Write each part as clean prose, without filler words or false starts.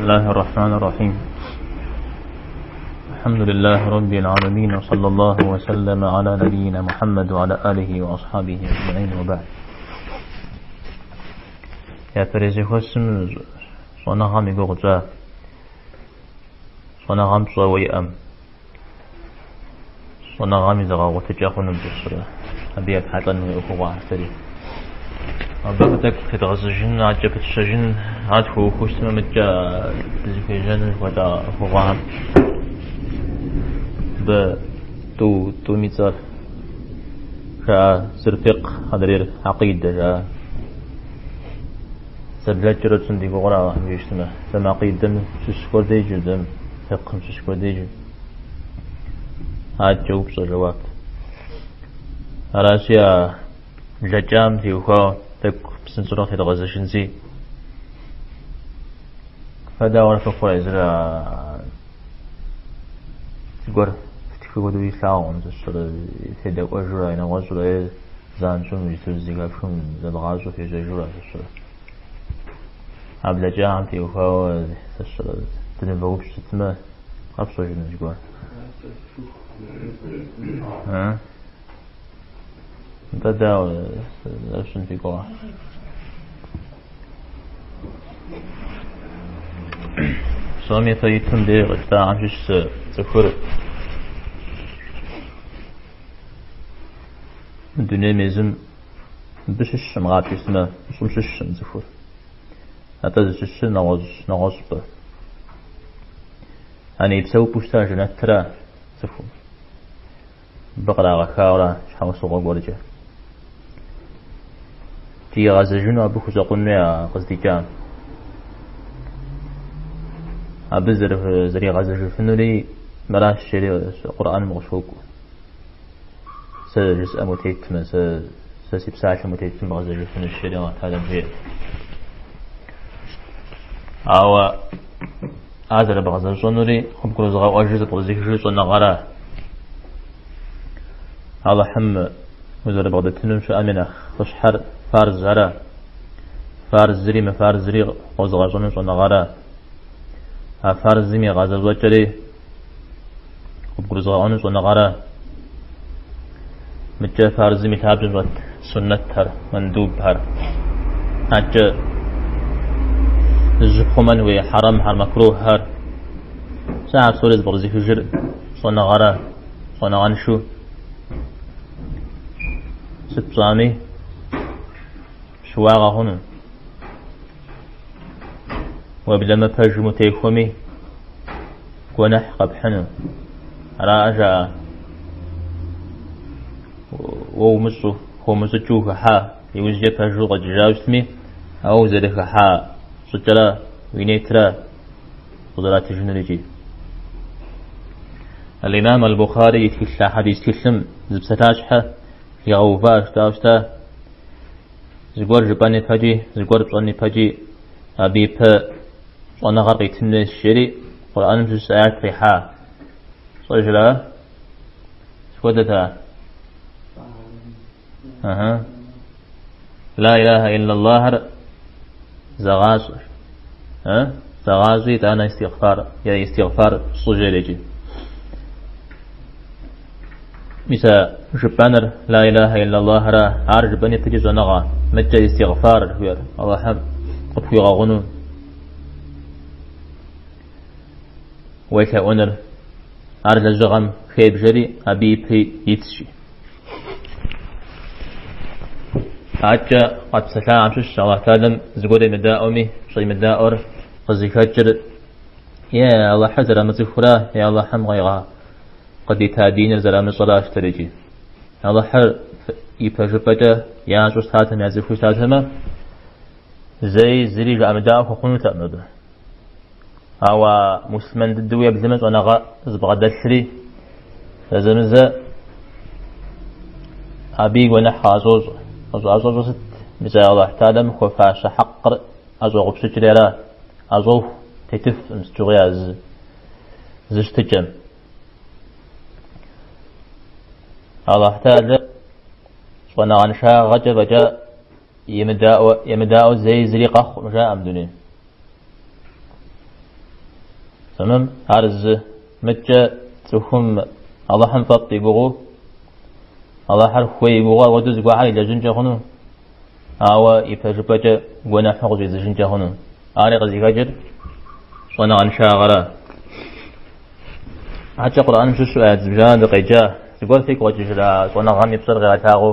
الله الرحمن الرحيم. الحمد لله رب العالمين، وصلى الله وسلم على نبينا محمد وعلى آله وأصحابه أجمعين، وبعد. يا تريزي خسم صنعام يقوغجا صنعام صوي أم صنعام يزغى وتجاخن بسرعة أبيك حتى أخوة عسري أبغى تغزجن عجبت الشجن عدفو خشم متجا تزكيجن ودا أخوة تو ميتر شا سرفق هدرير عقيدة شا سبلجرة سندي قرا يشتمه سما عقيدة سشكور ديجر دم فقه سشكور ديجر هاد جواب صجوات راسيا جام تيوخا تك بسنسورات هتغزشن زي فدا ورا فقرا إزرا تقول تكفي دو يساعون تشتغل تدا أجرا إن وجرا زان شو مجتوزي كافهم زبغازو في جرا تشتغل قبل جام تيوخا تشتغل تنبغوش تتما أبصر جن جوا ها تدا لشن في قوا سامي فايتون دي غشتا عمشش تكفر الدنيا ميزم بشش مغاب يسمى مشش تكفر حتى زشش نغوز به أنا بسوي بوشتا جنات ترى تكفر بقرا غكاورا شحال سوق ورجه تي غازجون ابو خزقنا قصدي كان ابزر زري غازج فنولي مراش شري القران مغشوق سجس اموتيت مس سسيب ساعه اموتيت مغازج فن الشريعه هذا هي او هذا بغازج فنولي خم كل زغا اجهزه تغزيك شو نغرا الله حم وزر بغداد تنم شو أمينة خش حر فارز زرا فارز زري ما فارز زري غزغاجون شو نغارا فارز زمي غزل وجري وبغزغاون شو نغارا متى فارز زمي تابج وات سنة هر مندوب هر حتى الجبخمن وي حرام هر مكروه هر ساعة سورز بغزي فجر شو نغارا شو نغان شو ستامي شواغا هنا وبلما فجم تيخمي ونح قبحنا راجع ومسو هو مسجوك حا يوزجب فجو قد جاوسمي أو زدك حا ستلا وينيترا قدرات جنريجي الإمام البخاري يتكلم حديث كلم زبستاجحة يغوفاش تاوشتا زغور جباني فاجي زغور بصاني فاجي أبي با وانا غرقي تمنى الشري قرآن مجلس آيات ريحا صجلا سودتا لا إله إلا الله زغاز زغازي تانا استغفار يا استغفار صجلجي مثل جبانر لا إله إلا الله را عارج بني تجيز ونغا مجا استغفار الهوير الله حم قبحي غغنو ويكا ونر عارج الزغم خيب جري أبي بي يتشي عجا قد سكا عمشش الله تعالى زغوري مداؤمي شي مداؤر قزيكاجر يا الله حزر مزيخورا يا الله حم غيغا قد يتادين الزلام الصلاة تريجي الله حر يفجبته يا شو ساتهم يا زفو ساتهما زي زري الأمداء وخونو تأمده هو مسلمان الدوية بزمت وانا زبغا دشري زمزة أبي ونحا عزوز ست مثل الله تعالى مخفاش حقر أزوغ بسجريرا أزوغ تتف مستغيا زشتجم الله تعالى وانا غنشا غجر وجاء يمداء زي زريقة مجاء أمدني تمام عرز متى تخم الله هم فطي بغو الله حرف خوي بغو ودوز قاعد لجن جهنو أو يفرجبج ونا حقج لجن جهنو أنا قصدي فجر وأنا عن شاغرة حتى قرآن شو آيات زبجان دقيجة تقول فيك وجهلا وأنا غامي بصر غاتاغو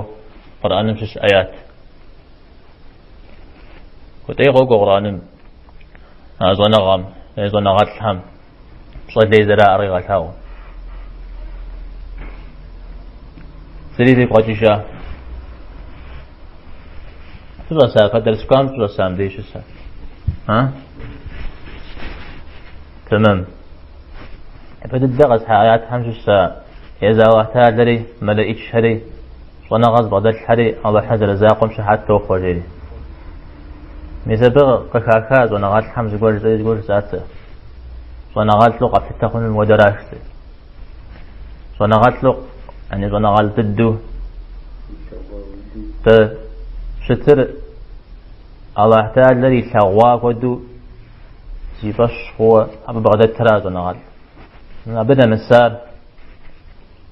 قرآن شو آيات وتيغو قرآن أزونا غام أزونا غاتلهم صد زراء رغاتاغو سري فيك وجهلا تبصر قدر سكان تبصر مديش السا ها تمام فددغز حياة حمش السا إذا وقتها دري ملئيش شري ونغز بدل حري الله حجر زاقم شحات توقف جري ميزبغ قكاكاز ونغات حمش قول زي قول ذاته ونغات لق أفتتخن المدراش ونغات لق يعني ونغات تدو شتر الله تعالى الذي سواك ودو جيبش هو أبو بغداد تراز ونغات بدأ مسار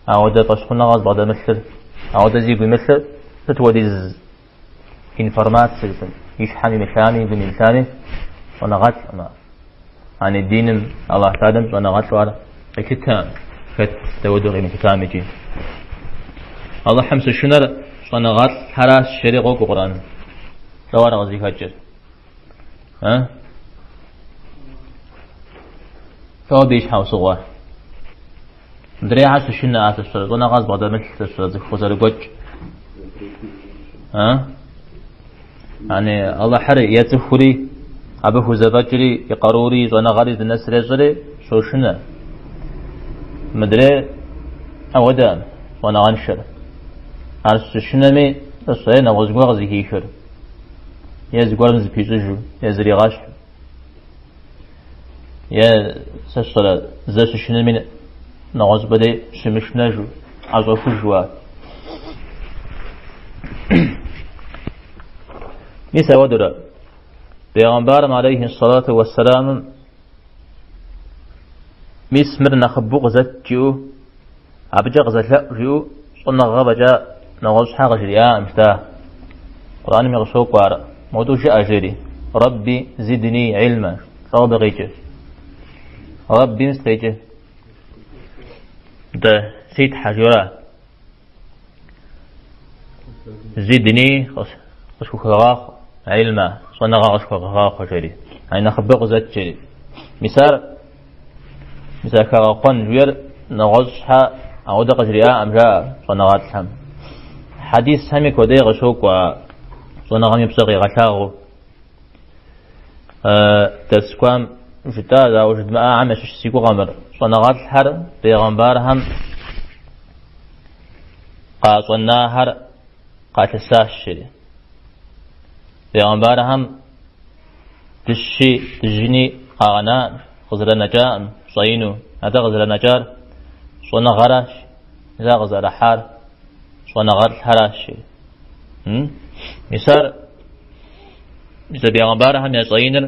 أعود بشخنا غاز بعد مثل أعود زيب مثل تتوديز إنفورمات سلسل يشحني مكاني بمثاني ونغات ما عن الدين الله تعالى ونغات وعلى الكتاب كت تودو غير كتاب يجي الله حمس الشنر ونغات حراس شريق وقرآن دوار غزي هجر ها فهو بيش حوصوه دري عاش شنو أساسا أنا غاز بعد مثل تسرز خزر قج ها يعني الله حري يتخوري أبو خزبجري يقروري وأنا غاري الناس رجري شو شنو مدري أودان وأنا غنشر عرس شنو مي تصير نوز غازي هيشر يزقور مزبيزجو يزري غاش يا سسرة زاش شنو من نغاز بدي شمش نجو عزوف الجوار نيسا ودرا بيغمبارم عليه الصلاة والسلام ميسمر نخبو غزت جو عبجا غزت لا جو صنع غبجا نغاز حاغ جريا مشتا قرآن مغشوك وارا موضوع جاء جري ربي زدني علما صوب غيجه ربي مستيجه ده سيد حجرة زدني خشوك غاق علما صنع خشوك غاق جري يعني نخبق زد جري مثال كغاقون جير نغزها أو دق جرياء أمجاء صنع غاتلهم حديث همي كودي غشوك وصنع غمي بسغي غشاغو تسكوام جدا دا وجد ما عمش سيكو غمر صنعات الحر بيغمبار هم قاصنا هر قاتساش شري بيغمبار هم تشي تجني قانا غزر نجاء صينو هذا غزر نجار صنع غراش إذا غزر حار صنع غر الحراش مثال إذا بيغمبار هم يصينر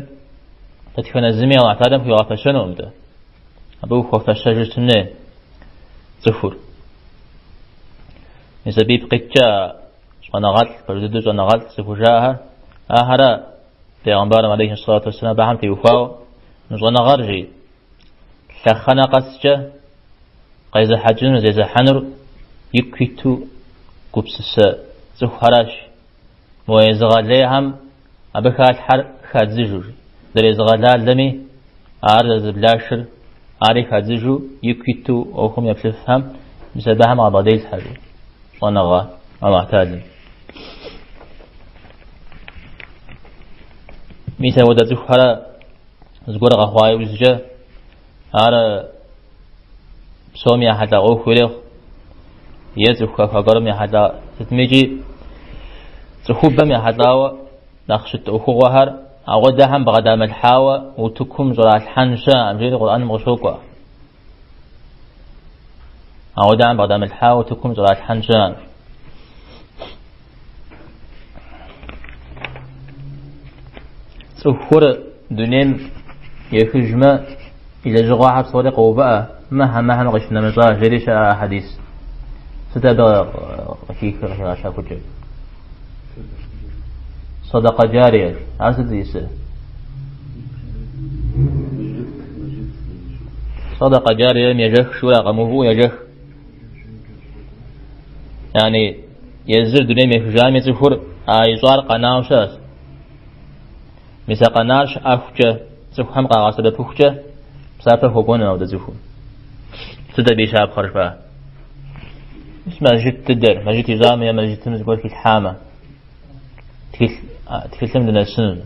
تتكون الزمية وعتادم في غفشنو مده أبو خفشجتنه زفور إذا بيب قتشا صنغات فرددو صنغات زفوجاها آهرا پیغمبرم عليه الصلاة والسلام بهم في وفاو نصنغار جي لخنا قسجا قيز حجن زيز حنر يكتو قبسس زفراش مويزغال ليهم أبكات حر خاد زجور در ازغالال دمي عرض بلاشر عارف هزجو يكتو أو خم يفهم بسببهم عبادي الحاجة صنغا أو اعتاد ميسا ودا زخرا زغور غخواي وزجا عرى بسومي حتى أو خلق يزخ فقرم حتى تتمجي زخوبم حتى نخشت أخو وهر أودهم بغدام الحاوة وتكم زرع الحنشة أمجيد القرآن مغشوكوا أودهم بغدام الحاوة وتكم زرع الحنشة سخور دنيم يخجم إذا جغاها بصورة وبقى مهما غشنا مزاج ليش حديث ستبقى كيف غشا كتير صدقة جارية عرفت يصير صدقة جارية يجخ شو رقمه يجخ يعني يزر دنيا مفجامي تفور أيزار قناة وشاس مثل قناش أفجة تفهم قاعدة بفجة بسافة فوقنا أو تزفون تدا بيشاب خرفا اسمه جت تدر ما جت يزامي ما جت تمزقوا في الحامة تكلم لنا السن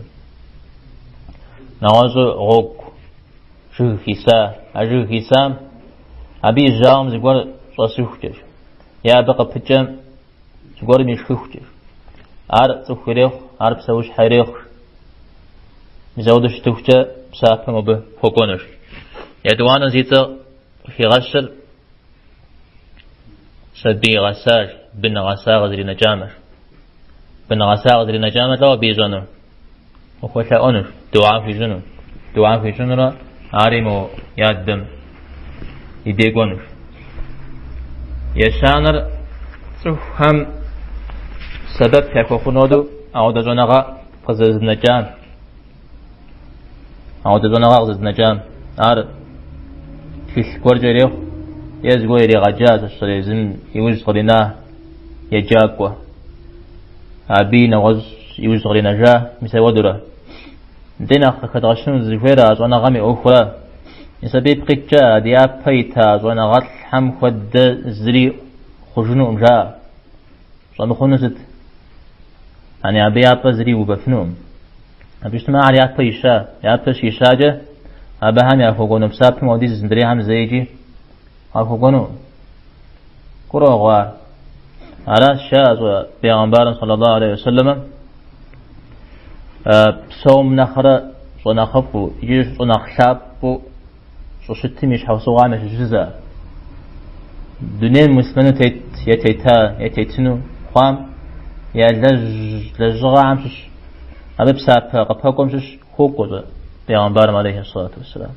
نوازو غوك شو خيسا أجو خيسام أبي جام زقور صوصوخجر يا بقى بجم زقور مشخوخجر عرب تخريخ عرب سوش حريخ مزودش تخجر بسافة مبه فوقونش يدوانا زيتا في غسل سبي غساج بن غساغ زي نجامر بن غساغ زي نجامر لو بيجنو وخوشا أنر دعاء في جنر عارمو يادم يديقونر يشانر هم سبب كيكو خنودو أو دجنغا قزز نجام أو دجنغا قزز نجام عارف في كورجريو يزغو يري غجاز الشريزن يوز قرينا يجاكوا أبي نوز يوز قرينا جا مثل ودرة دينا خدغشن زفيرا زوانا غامي أخرى يسبب قيتشا ديا بيتا زوانا غط حم خد زري خجنو أمجا زوانا خنست يعني أبي أبا زري وبفنوم أبي اجتماع على أبا يشا يابا شيشاجة أبا هم يأخوغونو بساب مودي زندري هم زيجي أخوغونو كرو غوار على الشاز بيغمبار صلى الله عليه وسلم بسوم نخرة صنخفو يجيش صنخشابو صشتميش حوصو عامش جزا دنيا المسلمين يتيتنو خام لجغا عمشش أبا بساب قبهاكم شش خوكو بيغمبار عليه الصلاة والسلام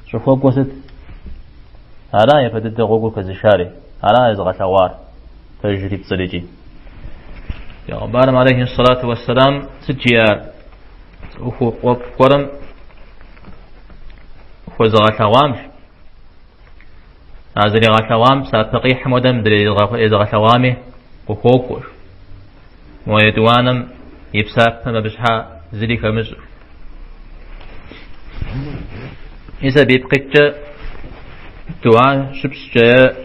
شوفوا قوست هلا يفدد غوغو كزشاري هلا يزغى شوار تجريب صليجي بيغمبار عليه الصلاة والسلام سجيار وقرم وزغى شوامش هذا يغى شوام ساتقي حمودم دري يزغى شوامي وخوكوش ويدوانم يبساب مبشحا زلي كمزر إذا بيبقيت دعاء شبس جاء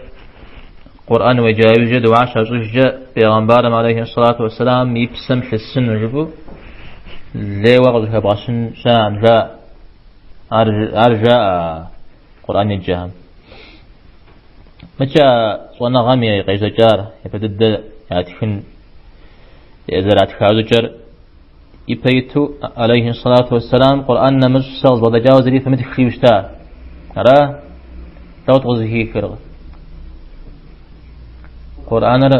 قرآن وجاوز دعاء شبس جاء بيغمبار عليه الصلاة والسلام يبسم حسن وجبه لي وقت هبغشن شان جاء أرجاء قرآن الجهم متى صنع غمي قيس جار يبدد ياتكن يزرع تخاذجر يبيتو عليه الصلاة والسلام قرآن نمج سلز وضجاوز لي ثمت خيوشتا أرى لو تغزهي كرغ قرآن را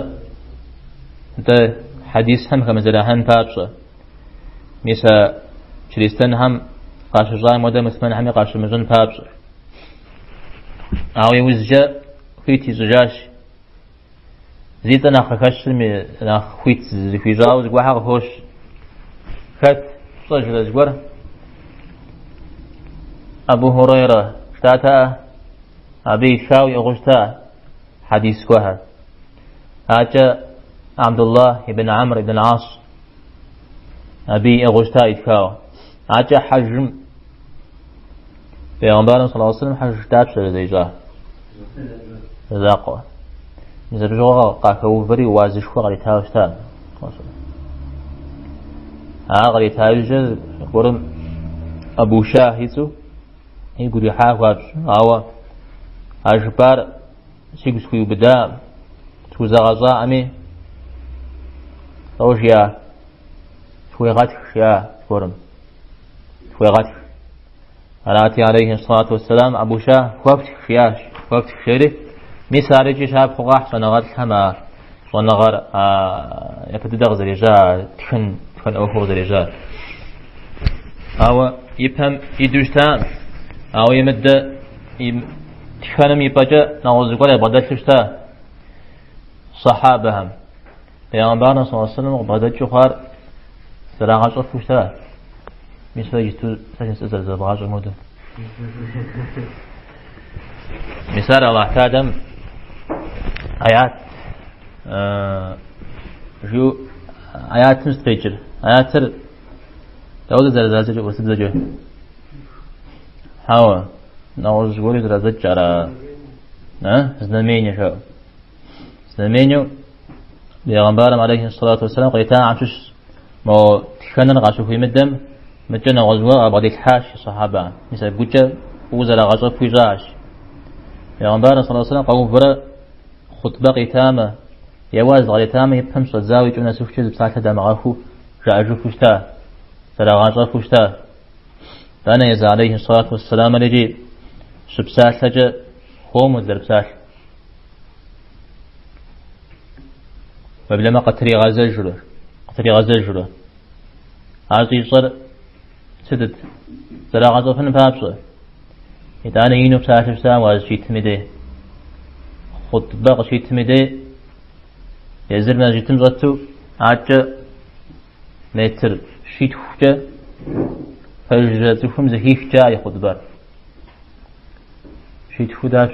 ده حديث هم كمزلا هم بابصة مثل شريستان هم قاشر جاي مودا مثمن هم قاشر مجن بابصة أو يوزجا خيتي زجاج زيت أنا خكشر من أنا خيت في جاوز جواها خوش كت صجر الجبر أبو هريرة اشتاتا أبي شاوي أغشتا حديث كوها أجا عبد الله بن عمرو بن العاص أبي أغشتا إتكاو أجا حجم بيغمبار صلى الله عليه وسلم حج تابشر زي جاه ذاقوا مثل جوغا قاكو فري وازش وغري تاوشتا غري تاوجه قرم أبو شاهيتو يقول يحاول أو أجبار سيكس كيو بدام توزغزا أمي توجيا شوي غتش يا قرم شوي غتش علاتي عليه الصلاة والسلام أبو شاه وقت خياش وقت خيري ميساري شاب خواح صنغات حما صنغر يفتدغ زريجا تكن أوفو زريجا أو يفهم يدوشتان أو يمد تخانم يبجأ نعوذ قول بدل شتا صحابهم پیامبر صلی الله علیه و سلم بدل چخار سراغش فشتا مثل يجتو سجن سزر باج موده مثال الله تعالى آيات جو آيات مستقير آيات تود زرزاج جو وسط زجو هوا نعوذ قولي زرزاج جرا знамение شو знамение پیامبر علیه الصلاة والسلام قیتا عمشش ما تخنن غاشو في مدم مجنا غزوة بعد الحاش صحابة مثل بوجة وزل غزوة في جاش پیامبر صلی الله علیه و سلم قوم برا خطبه قیتامه یواز غیتامه يفهم صزاوي جونا سوفشز بساعة دماغه جاجو فشتا سراغاجا فشتا دانا يز عليه الصلاة والسلام لجي شبسال لجا خوم وزر بسال وبلما قتري غزل جلو عزي صر سدد سراغاجا فن بابصر إذا ينو بسال بسال وازجيت مدي خطبه قشيت مدي يزر ما جيتم زاتو عجا متر شيت خوجا فجزتهم زهيف جاي خطبه شيت خداش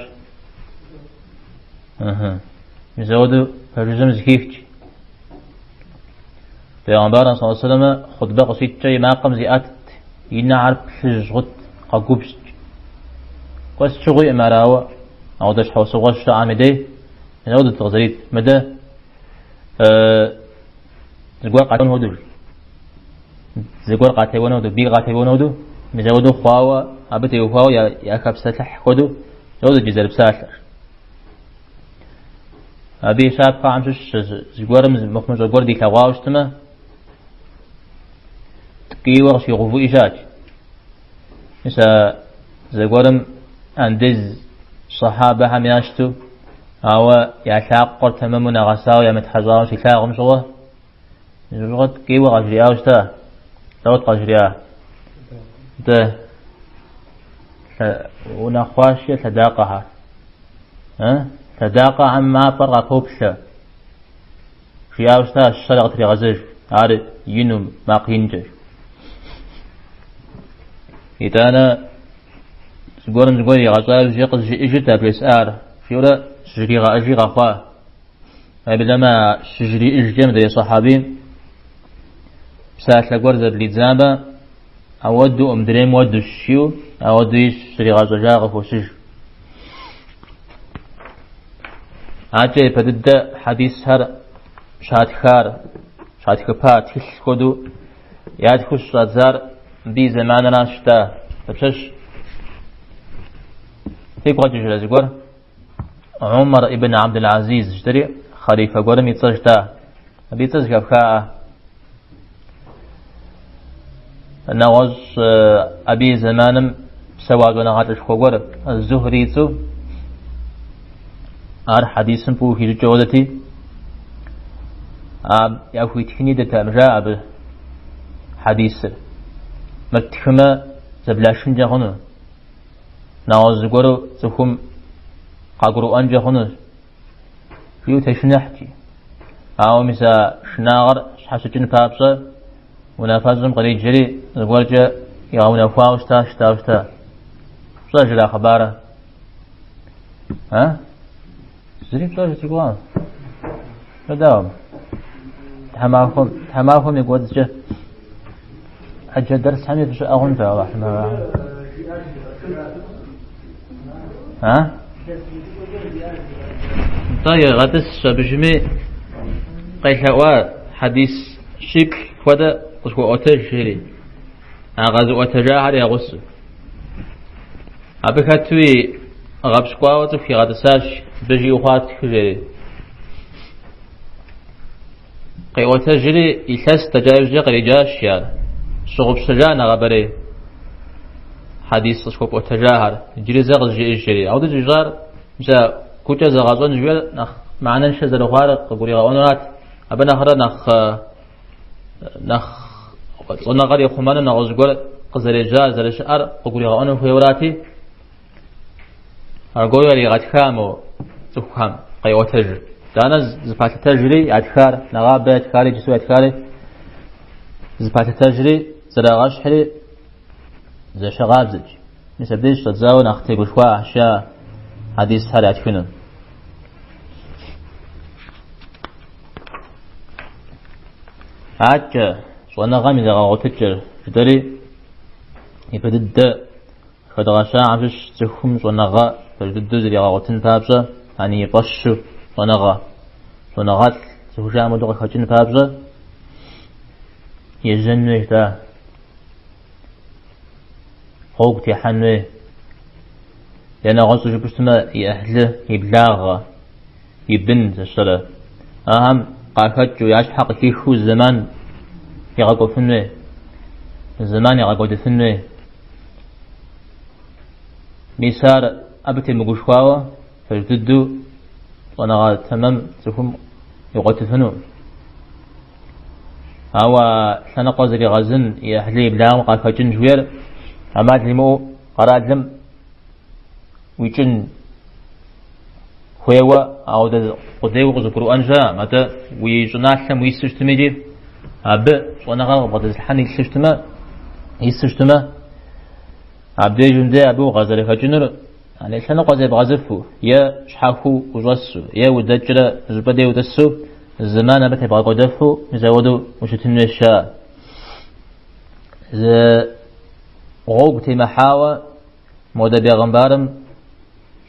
مزودو فجزم زهيف پیامبر صلی الله علیه و سلم خطبه قصید جای مقام زیات این عرب شغط قبوبش قص شغوي امراوه او دش حوس غش عامده نود تغزريت مدى زغور قاتون هودو زغور قاتون هودو بي قاتون هودو مزودو خواوا ابته خواوا يا كبسلح هودو نود جزر بساتر ابي شاب قامش زغور مخمج زغور دي كواوشتما تقي ورش يغفو ايجاج مسا زغورم اندز صحابه هم ياشتو او يتاقر تمامنا غساو يا متحزاو شكاغم شغه جوغت كي وغجرياوشتا دوت قجريا ده ونخواشي تداقها تداقى عما فرق كوبشا شياوشتا الشرق تري غزج عارف ينو ماقينجر إذا أنا زغوري غزال جيقز جيجتا بلسار فيولا شجري غاجي غخوا بلما شجري إججم دي صحابين بساعة لقورزة بليتزابة أودو أمدريم ودو الشيو أودو إيش شجري غاجا غفو سج عاجي بدد حديث هر شاد كبار تخش خدو ياد خش رازار بي زمان راشتا بشش تيبغى تجي لازقور عمر ابن عبد العزيز اشتري خليفة قرم يتصجتا بيتصجا بخاء نغز أبي زمانم سواء ونغاتش خوغور الزهريتو ار حديث بوهي جودتي يأخوي تكني دتا مجاء بحديث مكتخمة زبلاشن جاهنو نغز قرو زخم قاقرو أنجا خنوز فيو تشنحتي أو مسا شناغر شحسجن بابسا ونفازم قريب جري الورجة يغاونا فاوشتا شتا بساجل أخباره زري بساجل تقوان فداوم تحماكم يقول جه حجة درس حمي فشو أغن فا رحمه طيب غدس بجمع قيحوا حديث شك فدا قسو أتجري غزو أتجاهر يغس أبكتوي غبشقوا في غدساش بجي وخات كجري قي أتجري إلهس تجاوز قريجاش يا شغب سجانا غبري حديث سكوب أتجاهر جري زغز جري أو دجار جاء كوجا زغازون جوال نخ معنا نشز الغارق قولي غاونات أبنا خرا نخ صنع غري خمان نغزقول قزر جاز الشعر قولي غاونو فيوراتي أرجوي غاتكامو تفهم قيوتج دانا زبات تجري أتكار نغاب أتكاري جسوا أتكاري زبات تجري زراغش حري زي شغاب زج مسبديش تزاون أختي بشوا عشاء حديث هذا أتكنن عاج وانا غامي ذا غوتجر جدري يبدد خدغشا عمش تخم وانا غا فجدد ذي غوتن بابزا يعني يبش وانا غا تخجا مدوغ خجن بابزا يجنوه دا خوق تيحنوه لأن غوصو جبشتما يأهل يبلاغ يبن تشترى أهم قاكتشو يشحق كيخو الزمان يغاقو فنوه الزمان يغاقو دفنوه ميسار أبتي مقوشواوا فجددو وانا تمام تفهم يغاقو فنوه هوا سنقو زري غزن يأهلي بلاغ قاكتشن جوير أماد لمو قراد لم ويجن خويوا أو ده قديو قذكروا أنجا متى ويجناحهم ويسجتمي أب وأنا غلط بعد الحين يسجتما عبد جندي أبو غزل خجنر يعني سنة قذي بغزفه يا شحاخو وجسو يا ودجرة زبدة ودسو الزمان أبته بغدفه مزودو وشتنو الشاء ز غوقتي محاوى مودا بيغمبارم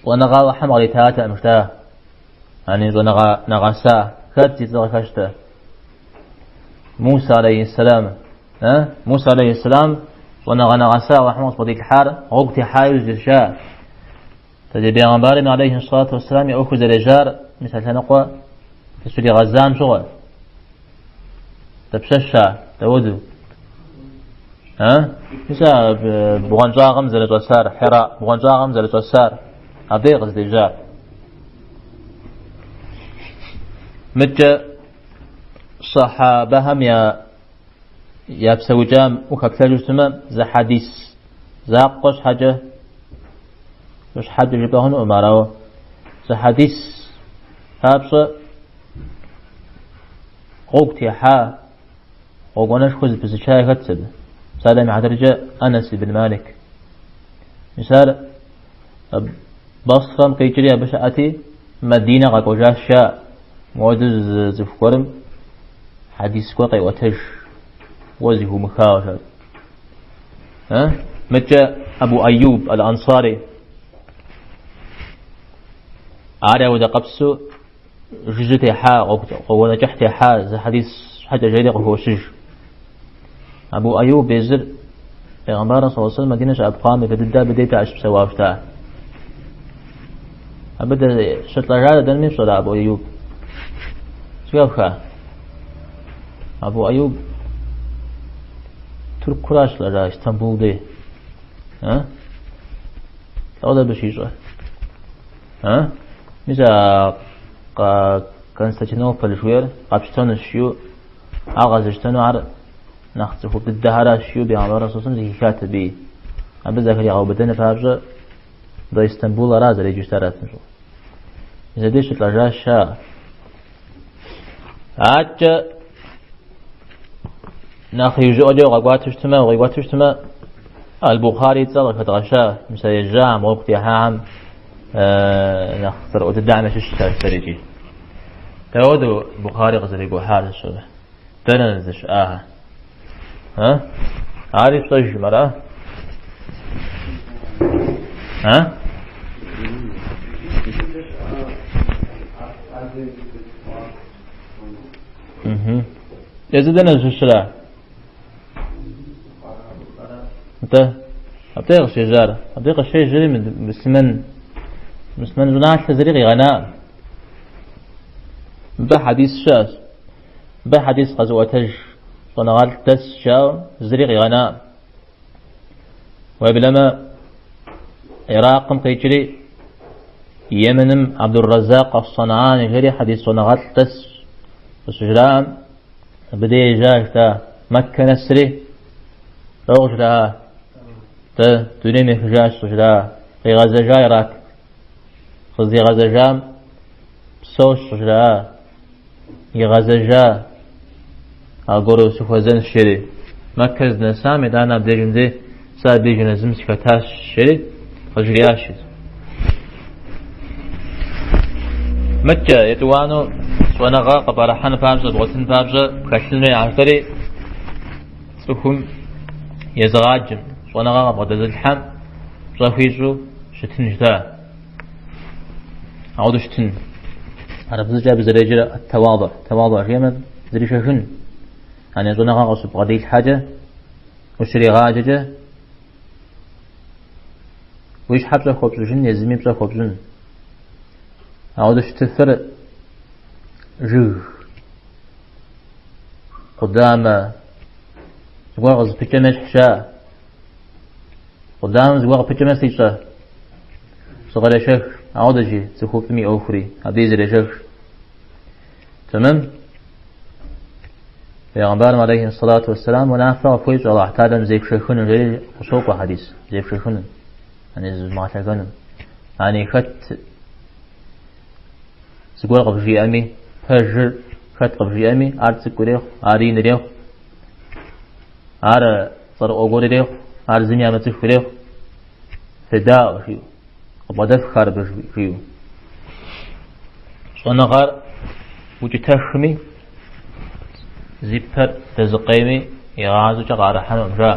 وانا غا حمر لتاتا مشتا يعني وانا نغسا كاتي تغفشتا موسى عليه السلام موسى عليه السلام وانا نغسا وحمر صديق الحار غوقتي حايز جرشا تجي بيغمبارم عليه الصلاة والسلام يأخذ الرجال مثل تنقوى تسولي غزان شغل تبششا تودو مثل بغنجا غمزة لتوسار حراء بغنجا غمزة لتوسار هذا قصد الجار متى صحابهم يا بسوجام وكبتاج تمام ذا حديث ذا قش حاجة مش حد يجيبهن أماره ذا حديث هابص قوقتي حا قوقناش خذ بزشاي كتب سالم عدرجة أنس بن مالك مثال بصرم قيجري بشأتي مدينة قوجا شاء موجز زفكرم حديث قوقي وتج وزيه مخاوشة متى أبو أيوب الأنصاري عاري ودا قبسو جزتي حا قوانا جحتي حا زي حديث حاجة جيدة قهو شج أبو أيوب بيزر پیغمبر صلی الله علیه و سلم مدینه ابقام بددا بديت عشب سوافتها أبدا شتلا جال دنمي صدا أبو أيوب سوافها أبو أيوب ترك كراش لجا اسطنبول دي هذا بشيء مثل كونستانتينوبل شوير قبشتون الشيو أغازشتون عر نخطفه بالدهرة الشيو بيعمر رسولهم زي كاتبي أبدا ذكر يعو بدنا فابجا دا اسطنبول راز اللي جشترات نشو إذا ديش تلاجا الشا عاد ناخي يجو وغيواتشتما البخاري تصدق فتغشاه مثل الجام وقت يحام نخسر وتدعم شش سريجي تودو البخاري غزل يقول حال الشبه تنزش عارف صيش مرة يزيدنا الشلا انت أبتغ شجار أبتغ شيء جري من مسمن جناح تزريغ غناء بحديث شاس بحديث غزوتج صنغال تس شاو زريغ غناء وبلما عراق قيجري يمنم عبد الرزاق الصنعاني غير حديث صنغال تس وسجرام بدي جاكتا مكة نسري روغ جراها تدنيمي فجاش سجرا في غزة جايراك خذ غزجام سوش جا يغزجا أقولوا سوفزن الشري مركز نسام دانا بديجن دي ساد بيجن زمس فتاش الشري خجرياشي مكة يتوانو ونغا قبارحان فابزة بغتن فابزة بكتلمي عفري سوكم يزغاجن ونغا قبضة الحم صافيجو شتن جدا عودو شتن عرف جاب زريجر التواضع ريما زريشهن يعني ونغا قصب غدي الحاجة وشري غاجة ويش حبزة خبزجن يزمي بزة خبزن عودو شتثر جو قدام زواغ بيتمش حشاء قدام زواغ بيتمش تيشا صغير شيخ عودجي سخوف مي أوفري عبيز الشيخ تمام پیغمبر عليه الصلاة والسلام ونافع فويج الله تعالى زيك شيخون غير وسوق حديث زيك شيخون يعني ما تكلم يعني خت زواغ بجي أمي هجر خت قبجي أمي أرد سكوريخ أرين ريخ أر صار أقول ريخ أر زنيا متخ ريخ فداء فيه وبدف خارب فيه صنع غار وجتخمي زيبر تزقيمي يغازو جغار حنم جا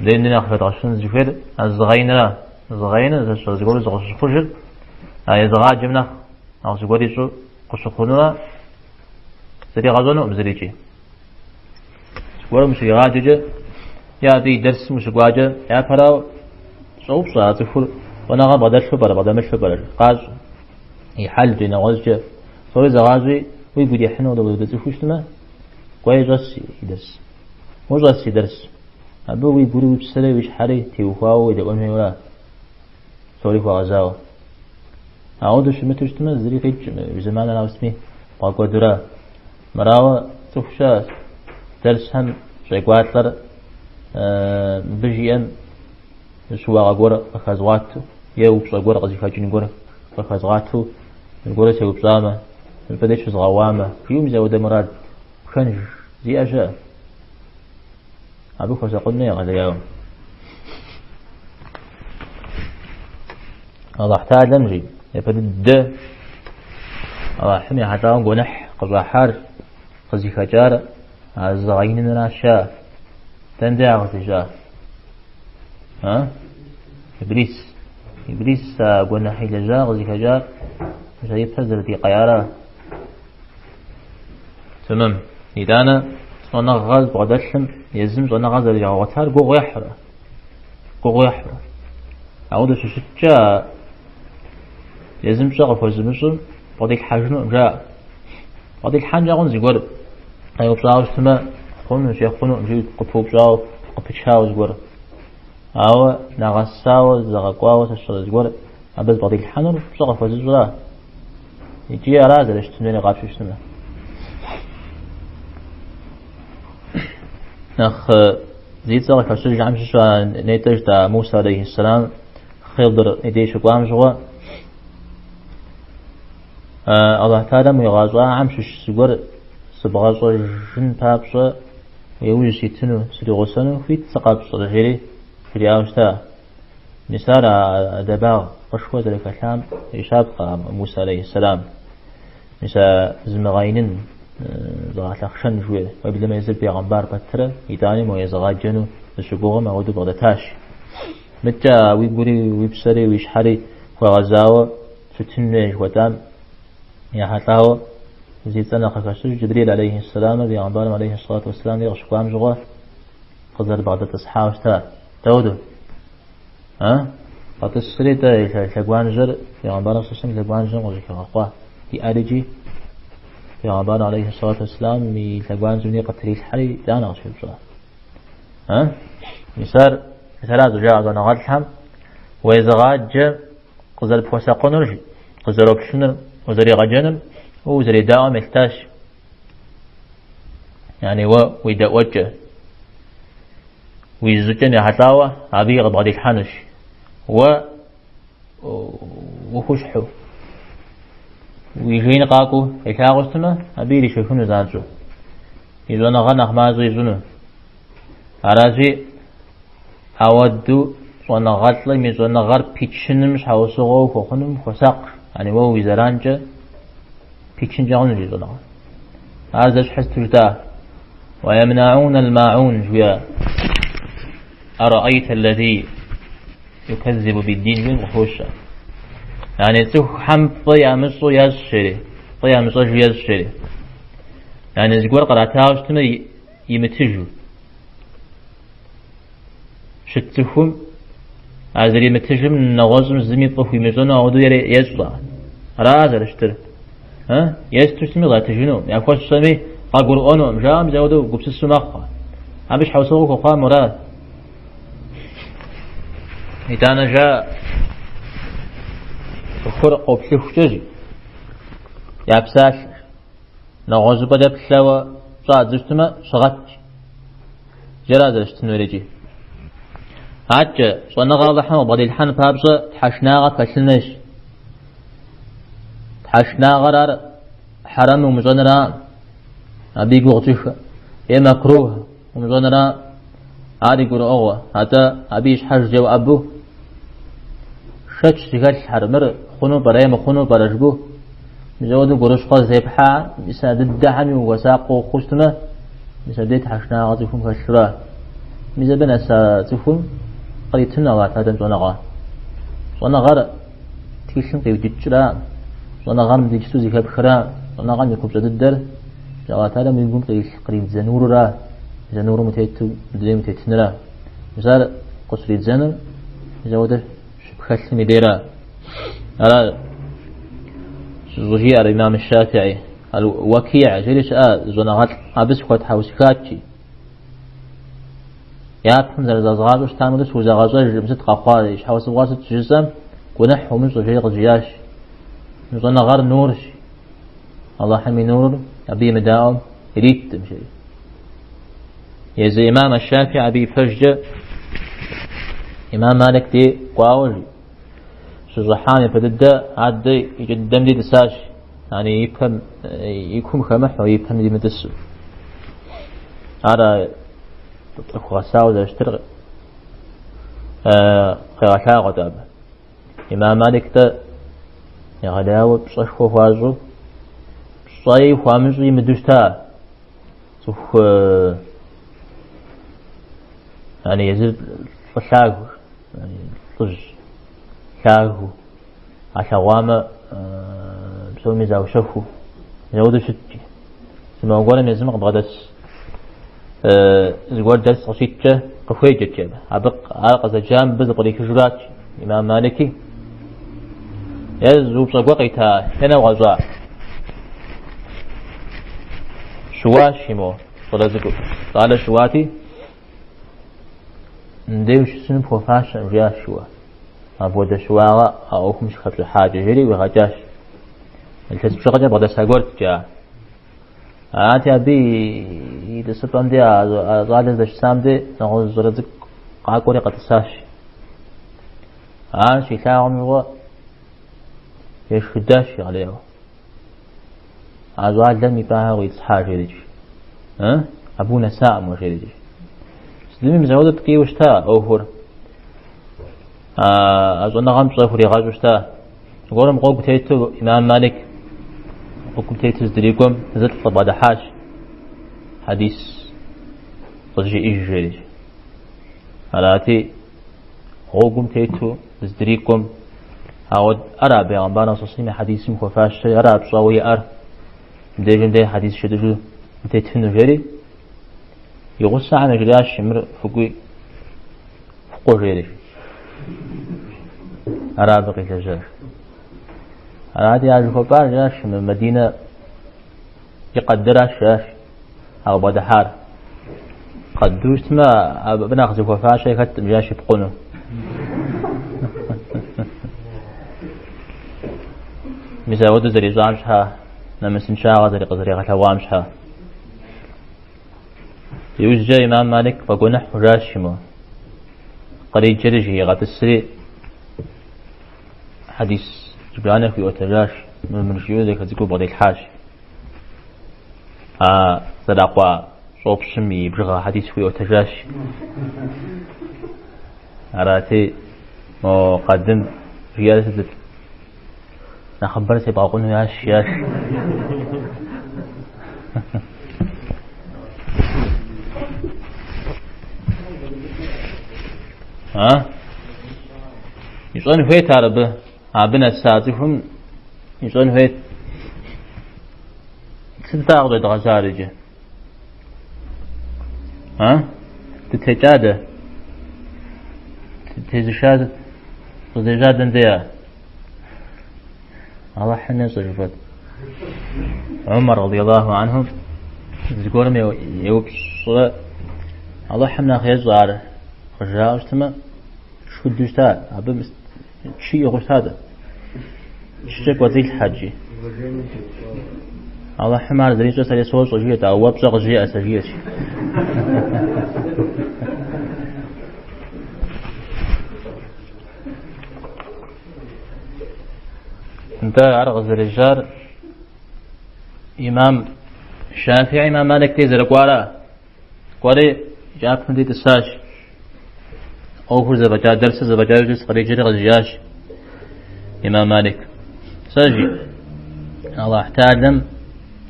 لأننا خفت عشان زفر الزغينة زغينة زغور زغش فجر أي زغا جمنا أو زغوري شو قشخوننا زري غازونو مزريجي زغور مش يغاجج يا دي درس مش غاجة يا فراو صوب صار زفر ونغا بدل شبر بدل مش شبر قاز يحل جنا غازج صار زغازي ويقول يحنا ولا ولا تفوش لما كويس جالس يدرس مو جالس يدرس أبوه يقول ويبسله ويش حري تيوفاو إذا أمي ولا سوري فازاو أعود شو متوجتنا زري قيد زمان أنا اسمي باقو درا مراوا تفشاس درس هم شيقواتلر بجي أم شو أقول أخذواتو يو بس أقول قصدي فاجين أقول أخذواتو أقول سوي بزامة البديش صغوامة في يوم زود مراد خنج زي أشياء أبوك وسقلنا يا غزياهم الله احتاج لمجي يبدأ الله حمي حتى نقنح قبل حار قزي خجار الزغين من الشاف تندع غزيجا ها إبليس قنح إلى جا غزي خجار مش هيبتزل في قيارة تمام إذا صنع غاز بغداشم يزم صنع غاز اللي جواتار قو يحرى أعود شجع يزم شغف وزمشون بعدك حاجنو جاء بعدك حاجة قن زيقول أيوب شاوش تما خونو شيخ خونو جيد قطوب شاو قطشاو زيقول أو نغساو زغقواو تشتغل زيقول أبز بعدك حانو شغف وزمشون يجي أراد ليش تنين غاب شو اسمه نخ زيد زغك هالشجع عم شو نيتج تا موسى عليه السلام خيضر إديش وقام جوا الله تعالى ميغازوا عم شو سجور سبغازوا جن بابشة يوجد شيتنو سريغوسنو في تسقاب صغيري في الأوستا نسار دباغ قشوة ذلك الكلام يشابق موسى عليه السلام نسا زمغاينن ضغط لخشن جوه وبدل ما يزل بيغمبار بطرة يداني ما يزغاجنو الشبوغة ما ودو بغدتاش متى ويبوري ويبسري ويشحري وغزاوة ستنوه ودام يحطاو زيد سنة خكاشر جبريل عليه السلام بيغمبار عليه الصلاة والسلام يغشقام جوه قدر بعد تصحاوش تا تودو ها فتصري تا يلقوانجر بيغمبار صلى يلقوانجر وزيكا غقواه في آلجي بيغمبار عليه الصلاة والسلام يلقوانجر ني قتريل حري دانا غشي بصلاة ها يسار ثلاث جاء ظن غالحم ويزغاج قزر بوساقو نرجي قزر وبشنر وزري غجنر وزري داوم التاش يعني ويدا وجه ويزجن حتاوة عبي غض الحنش وخشحو ويجين قاكو يتاغستما أبيلي شكون زانجو يزونا غنخ مازو يزونو أراجي أودو وانا غطلي ميزونا غر بيتشنمش حوصغو خوخنم خساق يعني وو وزرانجا بيتشن جاغنو جيزونا أرزش حستوجدا ويمنعون الماعون جويا أرأيت الذي يكذب بالدين وخوشا يعني تخ حم طيا مصو يزشري طيا مصو يزشري يعني زقور قرأتها وشتما يمتجو شتفهم عزري متجم نغزم زمي طفو يمزونا عودو يري يزلا رازر اشتر ها يسترسمي لا تجنو يعني خوش سمي قاقول أنو مجام زودو قبس السماقة عبش حوصوك وقام مراد إتانا جاء الخرق وبسيخ يابساش نغزو بدا بسلاوة صاد زشتما شغط جرازر اشتنوريجي عجا صنغا لحنا وبدي الحن بابسا تحشناغا كسلنش تحشناغا حرام ومزنرا أبي قوتش يا مكروه ومزنرا عادي قول أغوى حتى أبيش حج جو أبوه شش شغال حرمر خنو برايم خنو برجبوه مزود قرش قاز زيبحا مساد الدحم وساقو خشتنا مساديت حشنا غاتفهم كشرا مزبنا ساتفهم قريتنا واتادن صنغا صنغا تيشن قيوتشرا صنغا مديجتو زيكا بخرا صنغا يكوب زددر جوات هذا من يقوم قريب زنور را زنور متيتو بدري متيتنرا مثال قصري زنر جوده شبخش مديرا على زوجي على الإمام الشافعي الوكيع جلش زنغات أبس خد حوسكاتي يا بحمد زغاز وش تعملش وزغاز جمست قاقال إيش حوس واسط جسم ونح ومن زوجي قجياش زنغار نورش الله حمي نور أبي مداوم يريد تمشي يا زي إمام الشافعي أبي فجأة إمام مالك دي قاوجي شجحاني فددا عدي يقدم دي تساش يعني يكون خمح ويفهم دي مدسو هذا تطرق غساو ذا اشترغ قياشا غداب إمام مالك دا يغداو بصشخو فازو صاي خامسي مدوشتا سوف يعني يزيد فشاغ يعني طج شاغ عشوامة بسومي زاو شفو يودو شتي سما قولا ميزم قبغدس زوار درس غشيتش قفويجة جيبه عبق عالق زجام بز قريك جرات إمام مالكي يزو بصقوقيتا هنا وغزاء شواشيمو صلازقو قال شواتي نديوش سنب وفاش رياش شوا أبود شواغا أوكم شخص حاجة جري وغجاش الكسب شغجة بغدا ساقورت جا آتي أبي إذا سبان دي أزالز دش سام دي نغو زرزق قاقوري قطساش شي لاغم يغو يش خداشي عليه أزال لم يباها ويتصحاج يريج أبونا سام وشيريج سلمي مزودة كي وشتا أوفر أظن غام صفر يغاز وشتا قولم قوق تيتو إمام مالك قوق تيتو زدريكم نزلت طبعا حاج حديث صجي إيش جيريج هلاتي قوق تيتو زدريكم أود أرى بيغنبانا صصيمي حديث مخفاش أرى بصاوي أر مديجن دي حديث شدجو متيتفنو جيري يغص عن جلاش شمر فقوي فقو جيري أرى بقي تجاش أرى دي عجل خبار جلاش من مدينة يقدرها شاش أو بدحار قدوش ما بناخذ خفاش يكتب جاش يبقونه مثل ودو زري زامشها نمسن شاغا زري قزري غتا وامشها يوجد إمام مالك فقنح راشمه قريب جرجي غت السري حديث جبرانه في أتجاش من شيوذ كذكو بعض الحاج صدقوا صوب شمي بجغا حديث في أتجاش أراتي مقدم رياسة نخبرتي باقون ياش يشون فيت عربه عبنا الساعتهم يشون فيت تتاغد غزارجه تتجاده تتجاده تتجاده ديا الله حنا صرفت عمر رضي الله عنه ذكرهم يوبص الله حنا خيزار خجاوستما شو دشتا أبى شيء يغش هذا شيء وزي الحج الله حمار دريجة سري صوص وجيه أو وبصق جيه أسجيه انت عرق الرجال إمام شافعي إمام مالك تيزر قواري جاب فندي تساش أو فرز بجا درس بجا جس قريجة غزياش إمام مالك ساجي الله تعلم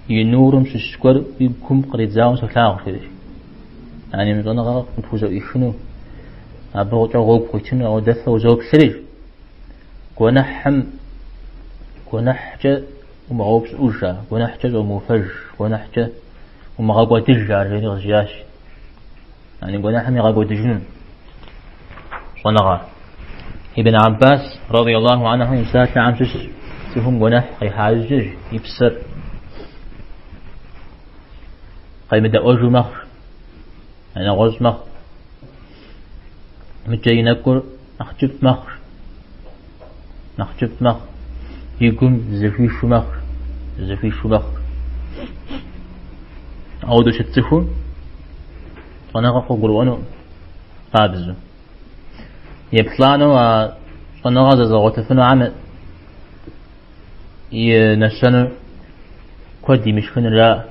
ينورم ششكر يبكم قريد زاون سفلاغ كذي يعني من أنا نفوز إيشنو أبغى جواب كوتشنو أو دفع وزوج سرير ونحجة ومغوبس أوجا ونحجة ومفج ونحجة ومغاقوة تجار غير غزياش يعني ونحمي غاقوة تجنون صنغا ابن عباس رضي الله عنه يساك عن سهم ونح يحاجج يبسر قيمة أوجو مخر أنا غز مخر متجي نكر نخجبت مخر يقوم زفي شو مخر أودو شتسفون صنغا قبروانو قابزو يبطلانو صنغا زغوتفنو عمل ينشنو كودي مشكن لا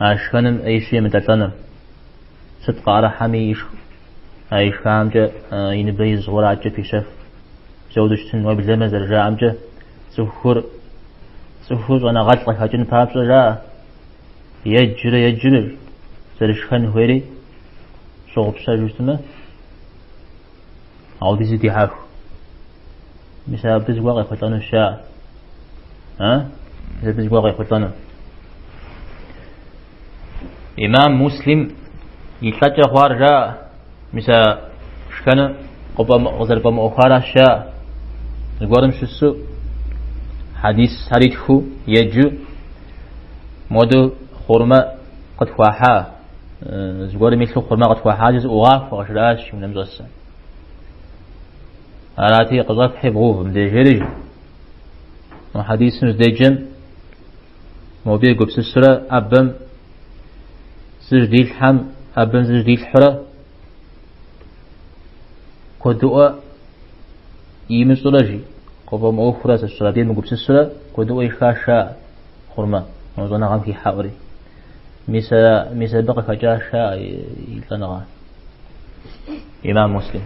أشكنم أي شيء متتنم صدق على حمي أيش كامجة ينبي زغور عجة في شف زودشتن وبزمز رجع عمجة سفور أنا غلط هاجن بابس رجع يجري سرشخن هوري شغب سجوتنا أو دي زدي حاف مثلا بزواق يخطانو الشاء بزواق يخطانو إمام مسلم يتلجى خوار جاء مثلا شكنا قبل غزر بمؤخرة الشاء القرم شسو حديث سريته يجو مودو خرمة قد فاحا زقوري مثل خرمة قد فاحا جز أغاف وغشراش من المزوسة أراتي قضاف حبغوه مدجرج وحديث مزدجم موبيل قبس السرة أبم زجديل حم أبن زجديل حرة كدوء يمس رجي قبل ما أخرج السرادين مقبس السرة كدوء يخاشا خرما وزنا غام في حوري ميسا بقى فجاشا يلتنغا إمام مسلم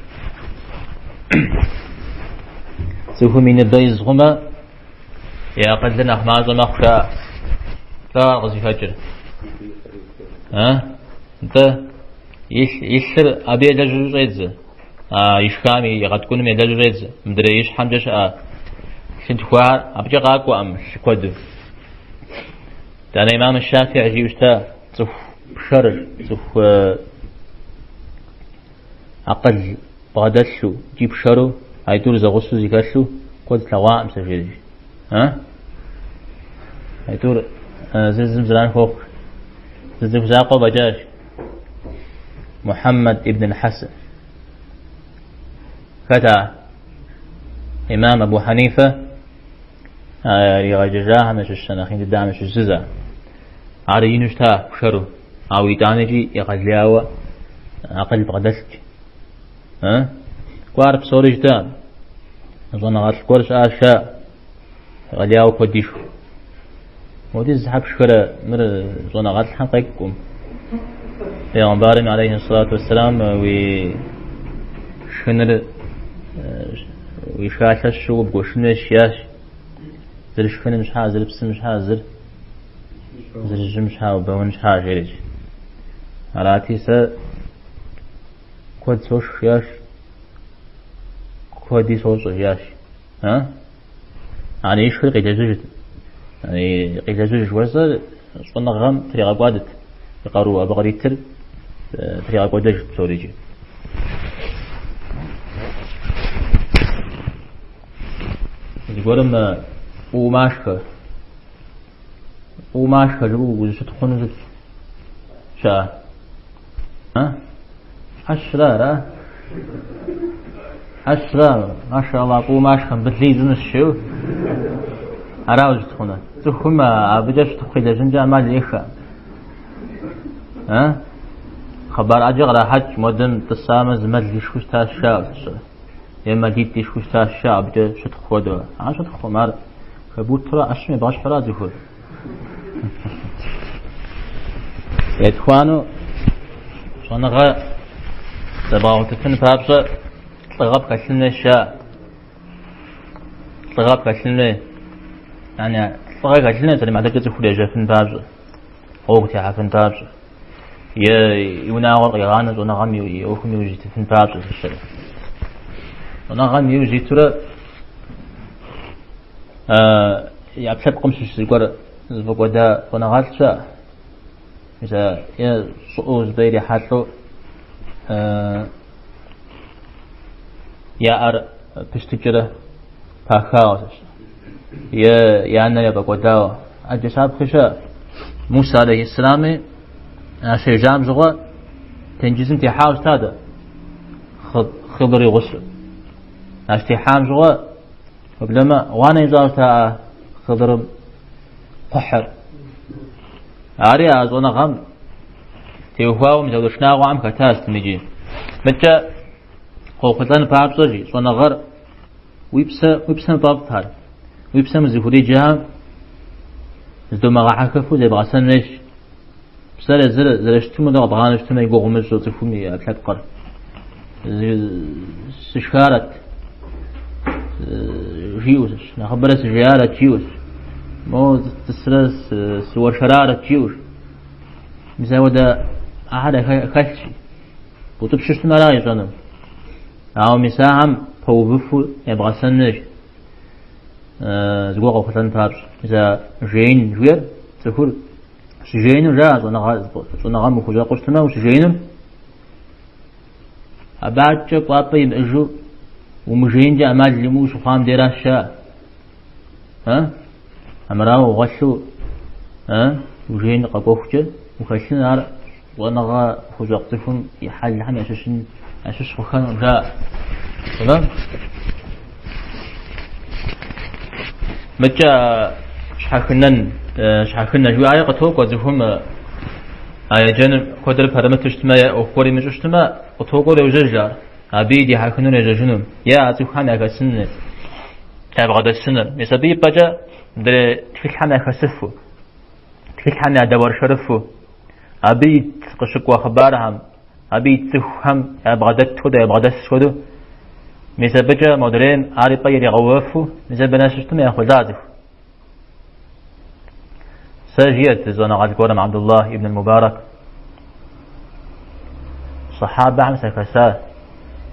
سوف من الدايز غما يا قد لنا حمازة مخشا لا غزي فجر انت يسر أبي لجوج ريدز يشكامي قد تكون من لجوج ريدز مدري يش حمجش كنت خوار أبجي غاكو أم شكودو دانا إمام الشافعي جيوشتا صف شرر صف أقل بغدتشو جيب شرو هايدور زغسو زيكاشو قد تلغا أم سجيج هايدور زلزم زلان فوق زفزاقه بجاج محمد ابن الحسن فتى إمام أبو حنيفة يغججاها مش الشناخين تدعى مش الززا عاريين اشتاء شرو أو يتعنجي يغلياوة أقل بغدسك قوارب صوري جدام زونا غات الكورش آشاء غلياو كوديشو ودي زحب شكرا مر زونا غات الحقيقكم پیغمبرم عليه الصلاة والسلام شنر ويشاش شو بقوشنا شياش زرش خن مش حاضر بس مش حاضر زرش مش حاضر بون مش حاضر علاتي س كود سوش شياش كودي سوش شياش ها يعني إيش خلق يجوز يعني يجوز وزر صنع غم تري قادت يقارو أبغريتر تري قادج سوريجي يقولم وماشكه جو وشت خنزت شا ها حشرة ما شاء الله وماشكه بتليزن الشو أراوج تخونه تخوم أبجاش تخيل جنجا مال يخا ها خبر أجر حج مدن تسامز مجلس خوش تاشاب يما جيت خوش تاشاب جا شت خودو عشت خمر خبوت ترى أشمي باش فرازي خود يتخوانو شنغا تباو تفن بابسا تغاب كسلنا شاء تغاب كسلنا يعني تغاب كسلنا ترى ما تقدر تخلي جفن بابسا أوقتي عفن بابسا يناول غيران ونغم يوخم يوجد تفن بابسا في الشارع ونغم يوجد ترى يابسط قمش سيقول زبقودا ونغالشا إذا يسؤوز بيري حاتو يا أر بستجرة باخاوس يا أنا يبقودا أجساب خشا موسى عليه السلام سيجام زغوا تنجزم تحاوز تادا خضري غسل اشتحام زغوا وبلما وانا يزارتا خضر قحر عاريا زونا غم تيوهاو مزودشنا وعم كتاس نجي متى هو خزان بابسجي زونا غر ويبسا بابتار ويبسا مزيفوري جهام زدو مغاحكفو زي بغسان نيش بسال زرشتمو دا بغانشتمو يقوغمش زوتفومي أكلاد قر سشكارت جيوش نخبرس جيارة جيوش مو تسرس سور شرارة جيوش مساودا أحد خشي وتبشش مراي جنم أو مساهم فوبفو يبغى سنش زقوق وختن تابش إذا جين جوير تقول سجين جاز ونغام مخوجا قشتنا وسجين أبعد شك وابي بأجو ومجين جاء مال لموش وخام ديرا الشاء ها أمراو وغشو ها وجين قبوفجل وخشن نار ونغا خوجا قطفن يحل لحم أشش خخان جاء تمام متى شحكنا جو آية قطوق وزفهم آية جانب قدر فرمت اجتماع وقوري مش اجتماع قطوق لوججار عبيدي حكنون يججنون يا أتوخان أكسن أبغض السنة مسبي بجا در تفكحنا خسفو تفكحنا دور شرفو عبيد قشق وخبارهم عبيد تفهم أبغضت هدا أبغضت شدو مسبجا مدرين عارفة يغوفو مسبناش اجتماع يأخذ ساجيت زونا قد قولم عبد الله ابن المبارك صحابة عمسا كسا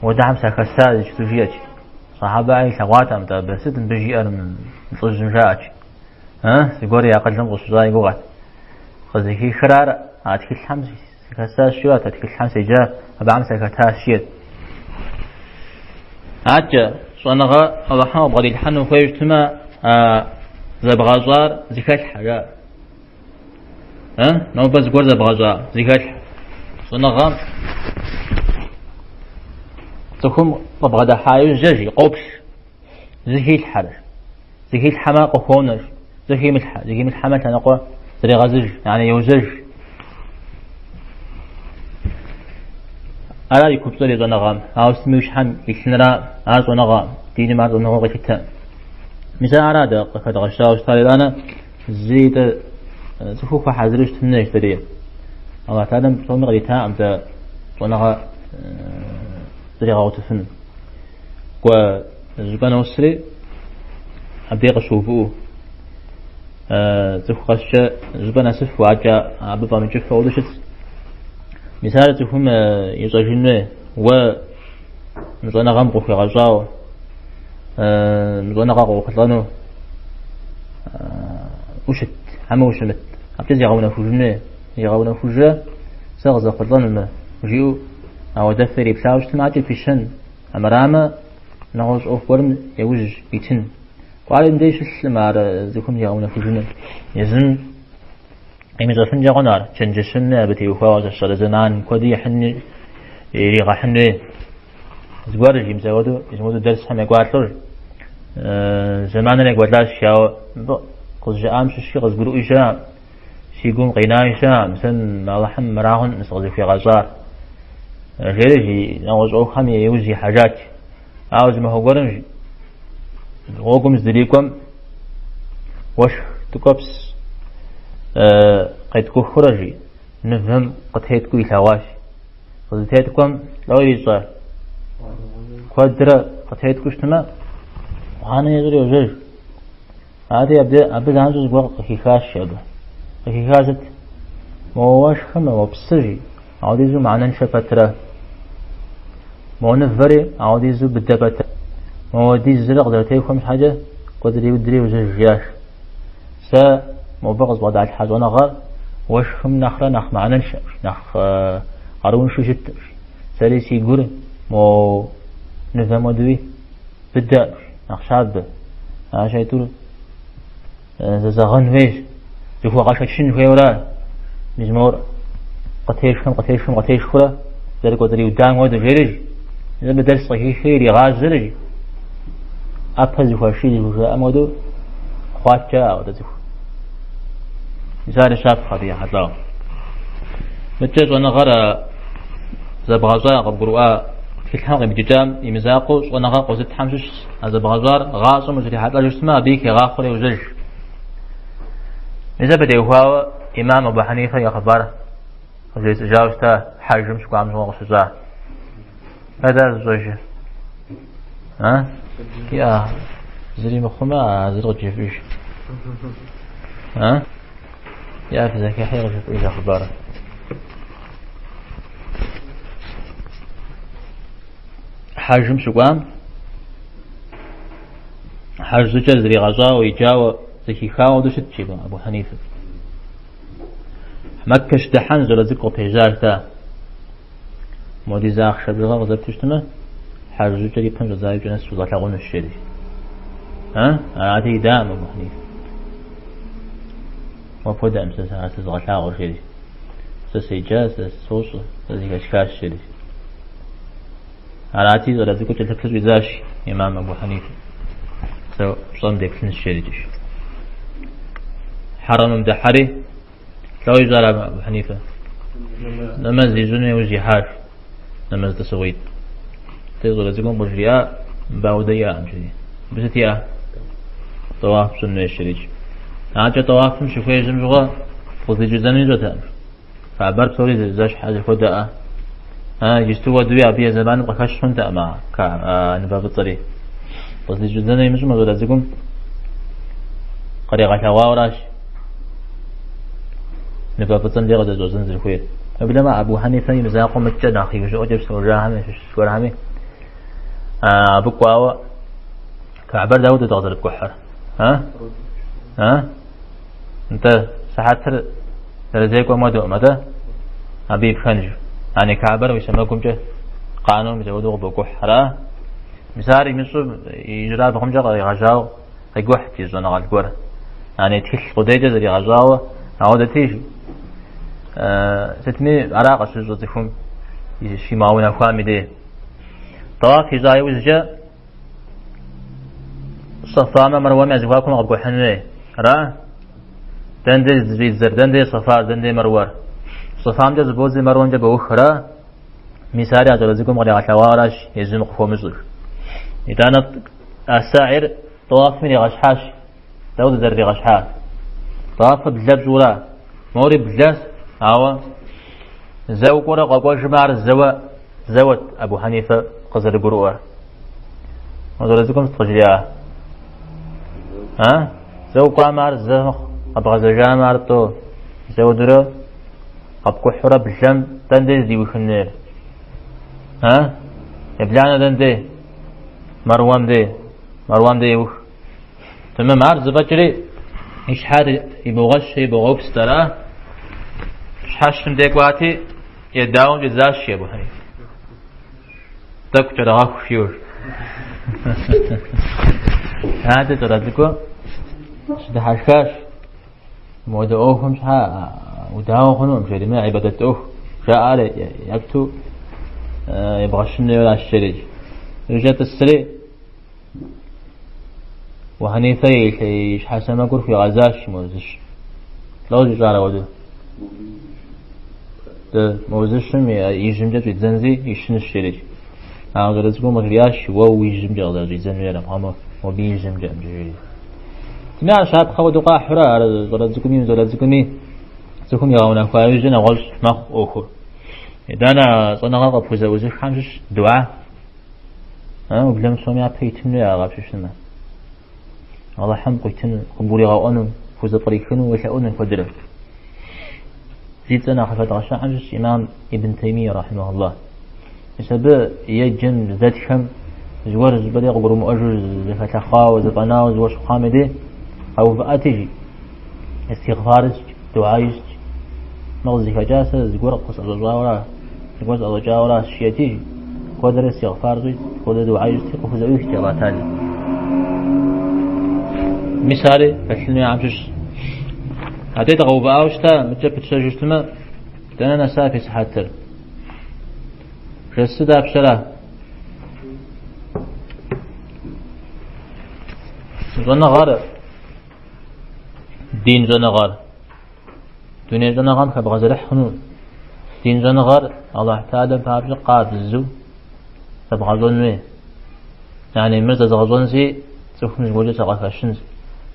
ودعم سكسا جتوجيت صحابة عي ثواتهم تابسد بجي من طجم جاءت ها يقول يا قدم غصزاي قوات خذكي خرار عاتك الحمس كسا شوات عاتك الحمس جاء بعمسا كتاشيت عاتك صنغا الله بغدي الحنو فيجتمع زبغازار زكاة حاجة ها نو بس قرز بغازار زكاة صنغا تكون بغدا حايز جاجي قوبش زكي الحرش زكي الحماق وخونج زكي ملحمة تنقوى زري غزج يعني يوزج ألا يكون بصري زنغام هاو سميوش حم يسنرا هاو زنغام ديني ما أظن هو غير مثال أراد قد غشاوش تالي أنا زيد زخوف حازرش تنش تري الله تعالى صوم غريتها أم ذا صنعها تري غاوتفن وزبان وسري أبدي قشوفه زخوش زبان أسف وعجا أبدا من جفة ودشت مثال زخوم يزاجنه و مزانا غامقو في غزاو مزانا غاقو خلانو وشت عما وشمت أبتز يغاونا فوجنه يغاونا فوجه سغزا خلانو ما وجيو أو دفري بلاوش تماجل في الشن أما راما نغوز أوف ورم يوج بيتن وعلى نديش السلمار زيكم يغاونا فوجنه يزن إيمي زفن جاغنار جنجشن بتي وفاوز الشر زنان كودي حني يريغا حني زوارج يمزودو يزمودو درس هم يقاتلور زمان اللي قاتلاش شاو قز جام شي قز برو إيشا شيقوم قينا إيشا مثلا ما الله حم مراهن نسغز في غزار غيره نوز أو خم يوزي حاجات عاوز ما هو قرنج غوكم زدريكم وش تكبس قد كفرجي نفهم قد هيتكو يتواش قد هيتكم لو يصار قدرة قد هيتكو اشتما وهانا يغري وجرج هذه أبدا عنزوز بوق حكاش شابه حكاشت مواش خمه وبسرجي عوديزو معنا نشفتره مو نفري عوديزو بالدبته مو دي الزرق درتي خمس حاجة قدري ودري وجرجياش سا مو بغض وضع الحاجة ونغار وش خم نخرا نخ معنا نخ قارون شو جت ساليسي يقول مو نفهم ودوي بدأ نخ شاب عشان يطول زغن فيش تفوا قاشة شن في ولا مجمور قتيش خلا ذلك قدري ودان ود جرج إذا بدرس صحيح خير يغاز جرج أبهز فاشيل وجاء أمودو خواجة أو تزف مثال شاب خبيه حتى متجز ونغرى زبغزار قبقروا في الحلقة بجام يمزاقو ونغرى قوزت حمشش زبغزار غاصم وزري حتى جسمه بيك غاخر وزج إذا بدأ هو إمام أبو حنيفة يخبر وجيت جاوزته حجم شو عم نوقف شجاع هذا الزوج ها يا زري مخما زرق جيفيش ها يا في ذاك حير جيف إيش أخباره حجم شو قام حج زوج زري غزا ويجاو زكي خاو دوشت شيبا أبو حنيفة مكش دحن زر ذكر بيجارتا مودي زاخ شبلغا غزب تشتمه حرزو جري بنج زايب جنس وزاك لغون الشيري ها عادي دام أبو حنيفة وفودا أمسا ساعة زاك لغو الشيري سسيجا سسوس سسيك أشكاش الشيري عادي زر ذكر جلتكس بزاش إمام أبو حنيفة سو صندق لن الشيري حرم مدحري لو يزال أبو حنيفة نماز يزوني وزي حاش نماز تسويت تقول لزيكم برجياء باودياء مشدي بستياء طواف سنة الشريج عاجة طواف شوفي جمجغة فوزي جزاني جوتا فعبر بسوري زاش حاجة فوداء يستوى دوية بيا زمان وقاش خنتا مع نباب الطريق فوزي جزاني مش مزول لزيكم قريقة شواوراش نبقى بطن لغة زوزن زلخوير قبل ما أبو حنيفة يمزاقو متجد أخي شو أجب سورجاهمي سورجاهمي أبو قواوة كعبر داود تغضر بكحر ها انت سحاتر ترزيك وما دو مدى أبيب خنج يعني كعبر ويسمىكم جه قانون مزودو بكحر مساري مصر يجرى بخمجة غجاو غجوح تيزون غالقور يعني تخل قديجة زي غجاو عودة تيجي ستمي عراق سوزو تفهم شي معاون أفهامي دي طواف هزاي وزجا صفامة مروة مزواكم غبقو حنوي را دندي زبيد زر دندي صفار دندي مروار صفام جا زبوزي مروان جا بوخرا مثالي عجل زيكم غريق حوارش يزم قفو مزر إذا الساعر طواف من غشحاش داود ذري غشحاش طواف بلبز ولا موري بلاس أو زو قرا قوا جمار زوت أبو حنيفة قزر قروة وزرزكم تخجلها ها زو قرا مار زمخ أبغى زجام مارتو زو درو أبكو حرة بلشم تندي دي وخنير ها يبلعنا تندي مروان دي وخ تمام عارض بجري إيش حاد يبغش يبغوك سترا حشم ديك واتي يداوم جزاش يا أبو حنيفة تك تراغ خيور هذا ترى تقول شد حشاش مودا أوهم شها وداو خنوم شدي ما عبادة أوه جاء على يكتو يبغشني ولا الشريج رجعت السري وحنيفة يش حسن ما قول في غزاش موزش لو جزارة وده موزشم يجمع جد زنزي يشن الشريج أنا قلت لكم مغرياش وو يجمع جد زنزي أنا فهمه وبيجمع جد تمام شاب خو دقة حرة قلت لكم زكم يراونا خارجنا غلط مخ أخر إذا أنا صنعا قبضة وزش خمسة دعاء وبلم سومي أبيتم لي أغابشنا الله حم قيتن قبولي غاونو فوز طريقنا وشأون قدره زيد أنا حفظ عشان عجز إمام ابن تيمية رحمه الله بسبب يجن ذات شم زوار زبدي قبر مؤجر زفتخا وزبنا وزوار خامدي أو بأتيجي استغفار دعايست مغزي فجاسة زوار قص الجاورة زوار الجاورة شيئتي قدر استغفار زي قدر دعايست قفز أيش جباتاني مثالي فشلني عمشش هديت غوبة أوشتا متجب تشجشتما دانا نسافي سحاتر جسدا بشلا زنا غار دين زنا غار دنيا زنا غام خبغزرح خنون دين زنا غار الله تعالى بابش قاد الزو تبغزون مي يعني مرزا زغزون زي تخمز وجه سغفاشنز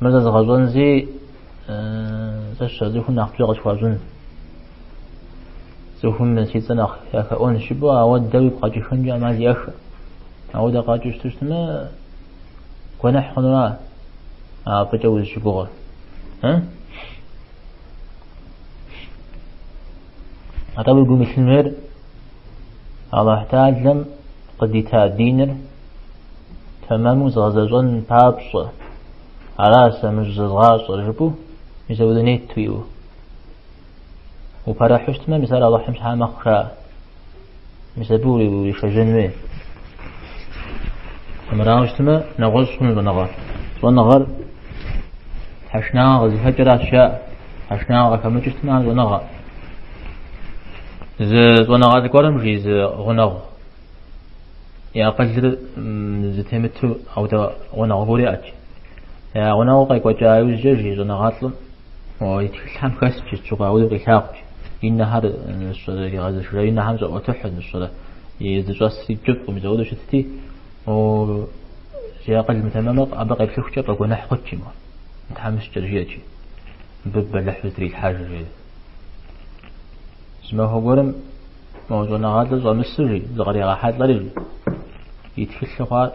مرزا زغزون زي زخون نخبي غشوازون زخون من سيدنا يا كأون شبوا أود دوي قاجي خنجا مع زياخ أود قاجي استشتما ونح خنوا بجوز شبوا ها أتابع يقول مثل مير الله تعالى قد يتادينر تمام زغزون بابص على سمج زغاص رجبو يزودني تويو وفرحشت ما مثال الله حمش حام أخرى مسبولي ويشجنوي مرامشت ما نغز خنود ونغر حشنا غزي هجر أشياء حشنا غكمجت ما ونغر ونغر ذكرم جيز غنغ يا قدر زتمتو أو دا ونغ بوريات يا ونغ قيق وجايوز جيز ونغاطل ويتحم خسج تقاود الحاق إن هذا الصلاة هذا الشيء إن همزة وتحد الصلاة يدرس يجب ومزود شتى و سياق المتمم أبقى بشوف شيء بقول نحقد شيء ما متحمس ترجيتي ببلح بتري الحاجة جيد اسمه هو قرم موضوعنا هذا زم السري زغري راحت لرجل يتكلم قال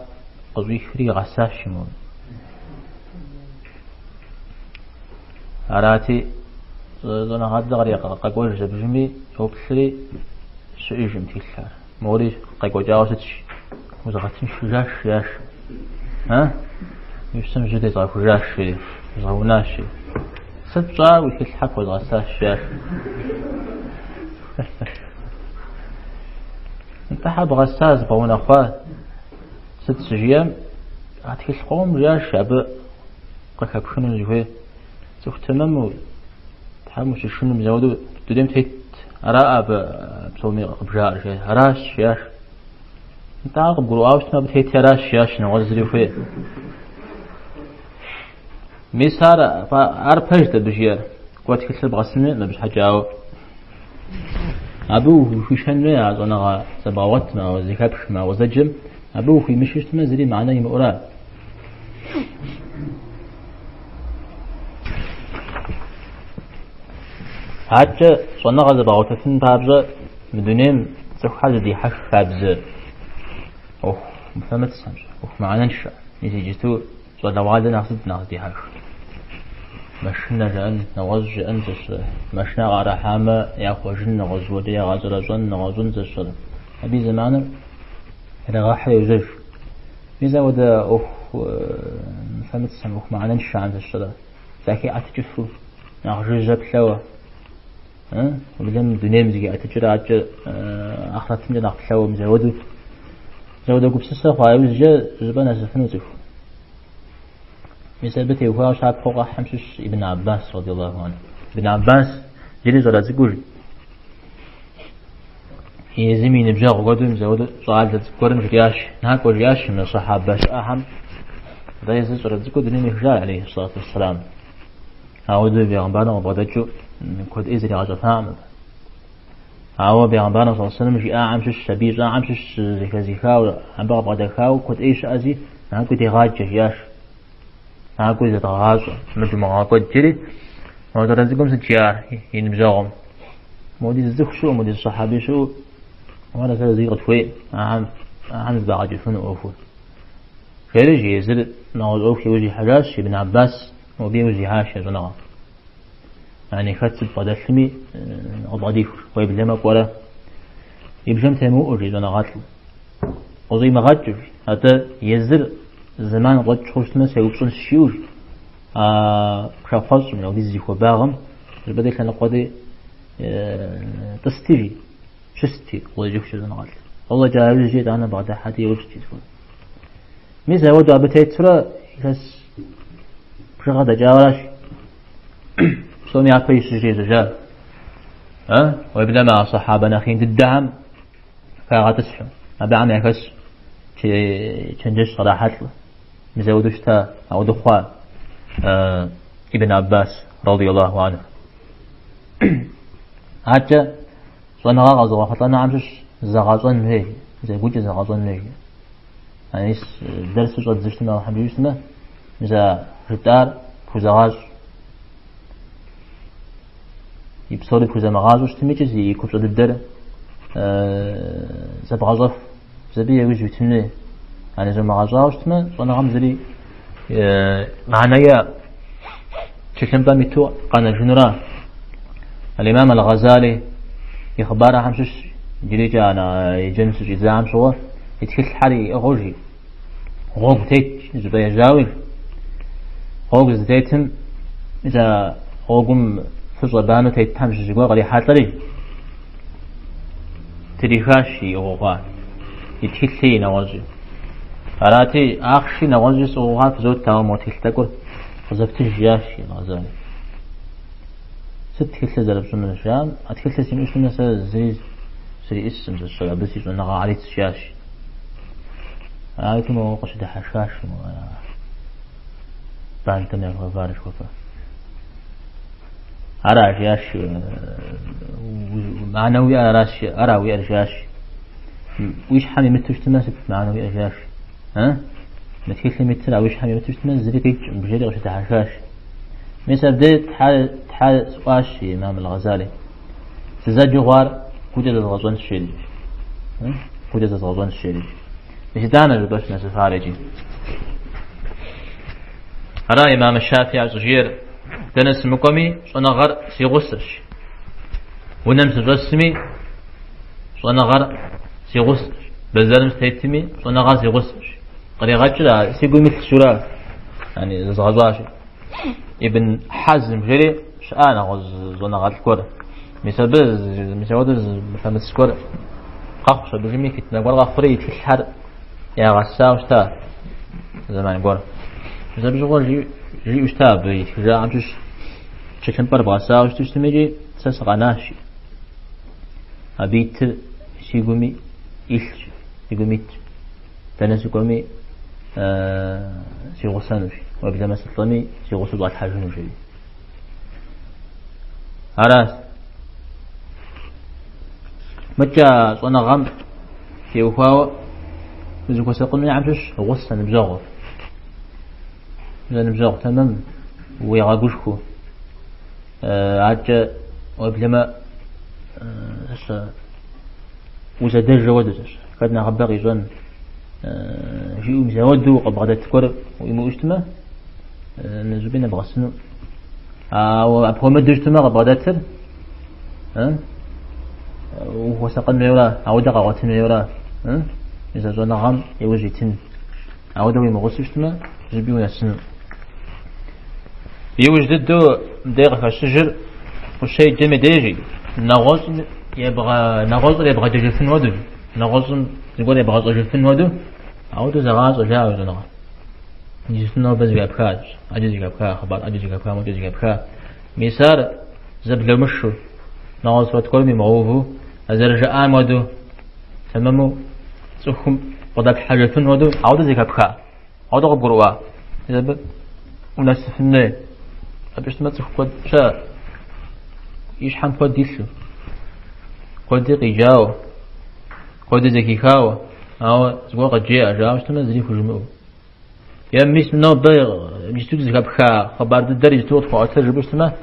قضية فري غساس شمون أراتي زنا هذا غريقة قاقوش بجمي هو بسري سئجم تكلار موري قاقو جاوزتش وزغتين شجاش ياش ها يسمى جدي طاقو جاش زغوناش سبصا ويكلحك وزغساش ياش انت حاب غساس بون أخوة ست سجيام هتكلحقهم جاش شاب قاقو شنو جوه تمام تحمس شنو مزودو تديم تيت أراء بسومي قبجار شيء هراش شاش انت عاقب قلوا أوشنا بتيت هراش شاش نغزري فيه ميسارة فأربج تبجير قوات كسر بغسنة ما بش حاجة أبوه في شنو عزونا سبعوات ما وزكابش ما وزجم أبوه في مشيش ما زري معنا يمقرا حتى صنع غزة بعوتة بابزة بدونهم تروح حاجة دي حش خابزة أوه مفهمت السمج أوه معنا نشأ يجيتو صنع وعدا ناخد دي حش مشنا لأن نغز أنت مشنا على حامة يأخذنا غزوة يا غزل زن غزن زل أبي زمان هذا راح يوزج إذا وده أوه مفهمت السمج أوه معنا نشأ عند الصلاة ذاكي أتجفو نغز جاب ثوا ولم دنيم زي أتجرى أجر أخرت من نقل ثوا مزودو قبسسة خواهي جا زبانة زفنوزف مثابته وهو شعب فوق حمشش ابن عباس رضي الله عنه ابن عباس جري زرا زقول هي زمين بجاغ وقدو مزودو سؤال تذكر مجرياش نهاك وجياش من الصحابة أهم ذا يزيز زرا زقول دنيم يخجال عليه الصلاة والسلام هاودو بيغنبانا وبغدجو كود إزري عجفام هاو بيغنبانا صلى الله عليه وسلم جي عمشش شبيج عمشش زيكا عم بغب غدكاو كود إيش أزي نهاكو تغاج جياش نهاكو إذا تغاج مجموعة كود جري ودر زيكم سجيار ينبزاغم مودي الزخ شو مودي الصحابي شو وانا سأزيغ شوي عم بغاج فنو أوفو خير جي يزل نغز أوفي وجي حجاش ابن عباس وبي وجي هاشي زنغا يعني خاتب بدلمي أضعيف ويبلمك ولا يبجم تمو أجي أنا غاتل وزي ما غاتل هذا يزر زمان غات خرجت ما سيوصل الشيوج خافص من أودي زي خباغم البدل كان قادي تستيجي شستي ويجوك شو أنا غاتل الله جاهز جيد أنا بعد حد يوجد ميزة ودا بتيترا يحس بشغل جاولاش صومي عقيش جيز جال ويبدأ مع صحابنا خين الدعم فغاتسحو أبي عم يكس تنجش صراحة مزودش تا أو دخوان ابن عباس رضي الله عنه حتى صنع غزوة خطلنا عمشش زغازون ليه زي قوجة زغازون ليه يعني درس جد زشتنا وحمد يسمى مزا رتار فوزغاز يبصر بكذا مغازوش تميجز يكوت الدر زبغازف زبيه وجه تنه يعني زي مغازوش تما صنع غمزلي معنايا تكلم باميتو قانا جنرا الإمام الغزالي يخبار حمشش جريجا أنا يجنس جزام شو يتكل حالي غوجي غوج تيت زبيه جاوي غوج زيتم إذا غوجم فصل بانو تيتهم شجوا غلي حاطري تريخاشي أوغان يتحلي نواجه علاتي آخشي نواجه سوغان فزود تاوم وتحلتكور فزبت جياشي الغزالي ست حلة زرب سنة الشام أتحلة سنة سنة زي اسم زي الشغل بس يسو نغا عليت شياشي آيتي موقش ده حشاش بانتم يا غفارش وفا أراش ياش معنوي أراش أراوي أرشاش ويش حمي متوش تماسك معنوي أرشاش ها نتكلم متر ويش حمي متوش تماس زريك بجري وش تحشاش مثل بدأت حال سواش إمام الغزالي سزاج جوار كوجد الغزوان الشريف كوجد الغزوان الشريف مش دانا بس ناس خارجي أرى إمام الشافعي زجير دنس مقامي صنغر سيغسش ونمس رسمي صنغر سيغسش بزرم ستيتمي صنغر سيغسش قريغات لا سيقول مثل شورا يعني زغزاشي ابن حزم جري شأنا غز صنغر الكورة مسابز فهمت الكورة قاخش بجمي كتنا قرغ خري تلحر يا غسا وشتا زمان قرغ مسابز قرغ جي أستاب جاء عمشش شكل بربع ساعة وشتمجي سسقناشي أبيت سيقومي إيش سيقوميت تنا سيقومي سيغسانوش وبلا ما سلطمي سيغسل بعد حاجونوش هراس متى صنع غم في وفاوة وزوك سيقومي عمشش غسان بزغف زين بزاق تمام ويغاقوشكو عجة وبلما وزدج ودش كدنا غباقي زون جيو مزودو قبغدت تكور ويمو اجتما نزبين بغسنو وابقوم دجتما قبغدت تر وهو سقن ميورا عودا قاوتن ميورا إذا زون غام يوجيتن عودا ويمغسو اجتما زبيو يسنو يوجد دو دقيقة الشجر والشيء جمع ديجي نغوص يبغى دجفن ودو نغوص يقول يبغى دجفن ودو عودو زغاز وجاو زنغا يجسنو بس يبكاج عجز يبكا خبر عجز يبكا مجز يبكا ميسار زبل مشو نغوص وتقول ممعوفو أزرجاء ودو تمامو تخم قدك حاجفن ودو عودو يبكا عودو قبروا زب ونسفنه أبيش ما تخبط شا إيش حن قد ديشو قد دقي جاو قد ذكي خاو أو زوا قد جاء جاو شتما زري خجمو يا ميس منو بيغ ميستوك زكاب خا خبر الدرج توت خو أثر جبوش تما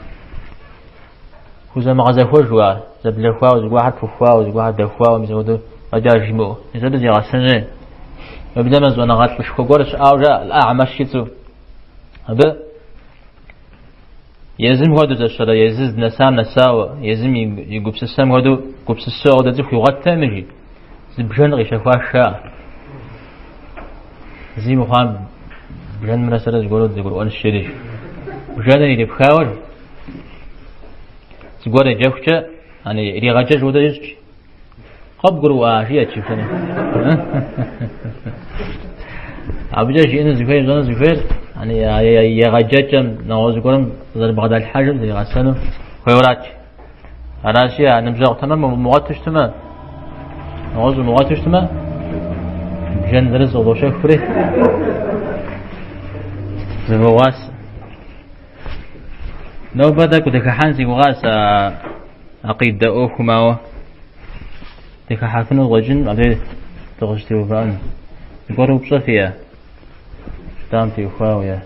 خوزا مغازا خو جوا زبل خوا زوا حد خوا زوا حد خوا ميزودو أجا جمو يزود زي غسنة وبدأ ما زوانا غات بشكو قرش أو جا الأعمش شتو هذا يزم هذا الشر يزز نساو يزم يقبس السام هذا قبس الساو هذا زخ يغطى تامجي زبجان غيش فاشا زي مخام بجان من السر يقولوا أنا الشريف بجان اللي بخاول تقول جافشة يعني اللي غجاج هذا يجي قب قروا أشياء تشوفني عبجاج إنه زفير زنا زفير يعني يغجاجم نعوز قرم زر بعد الحجم زي غسانو خيرات أراشيا نمزق تمام مغطش تمام نعوز مغطش تمام بجن درس وضوشة فري زبواس لو بدك ودك حانسي وغاس أقيد دقوك معه دك حاثنا الغجن بعدين تغشتي وفان يقولوا بصفية دامتي وخاوية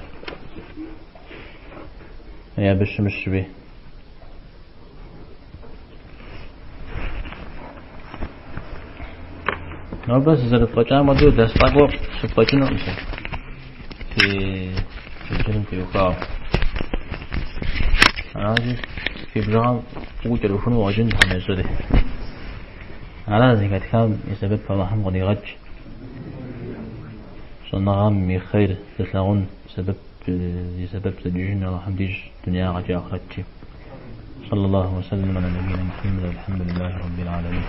يا بش مش بي نو بس إذا الفجأة ما دو دستاقو سفجنا في الجنم في وخاو عادي في بجان قوة الوفن وجن هم يسوده على ذلك كان يسبب فمحم قد يغج صنعهم من خير تسلغون سبب سجين الله حمديش دنيا غجاء أخرتي صلى الله وسلم على نبينا محمد والحمد لله رب العالمين.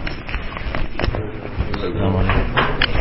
السلام عليكم.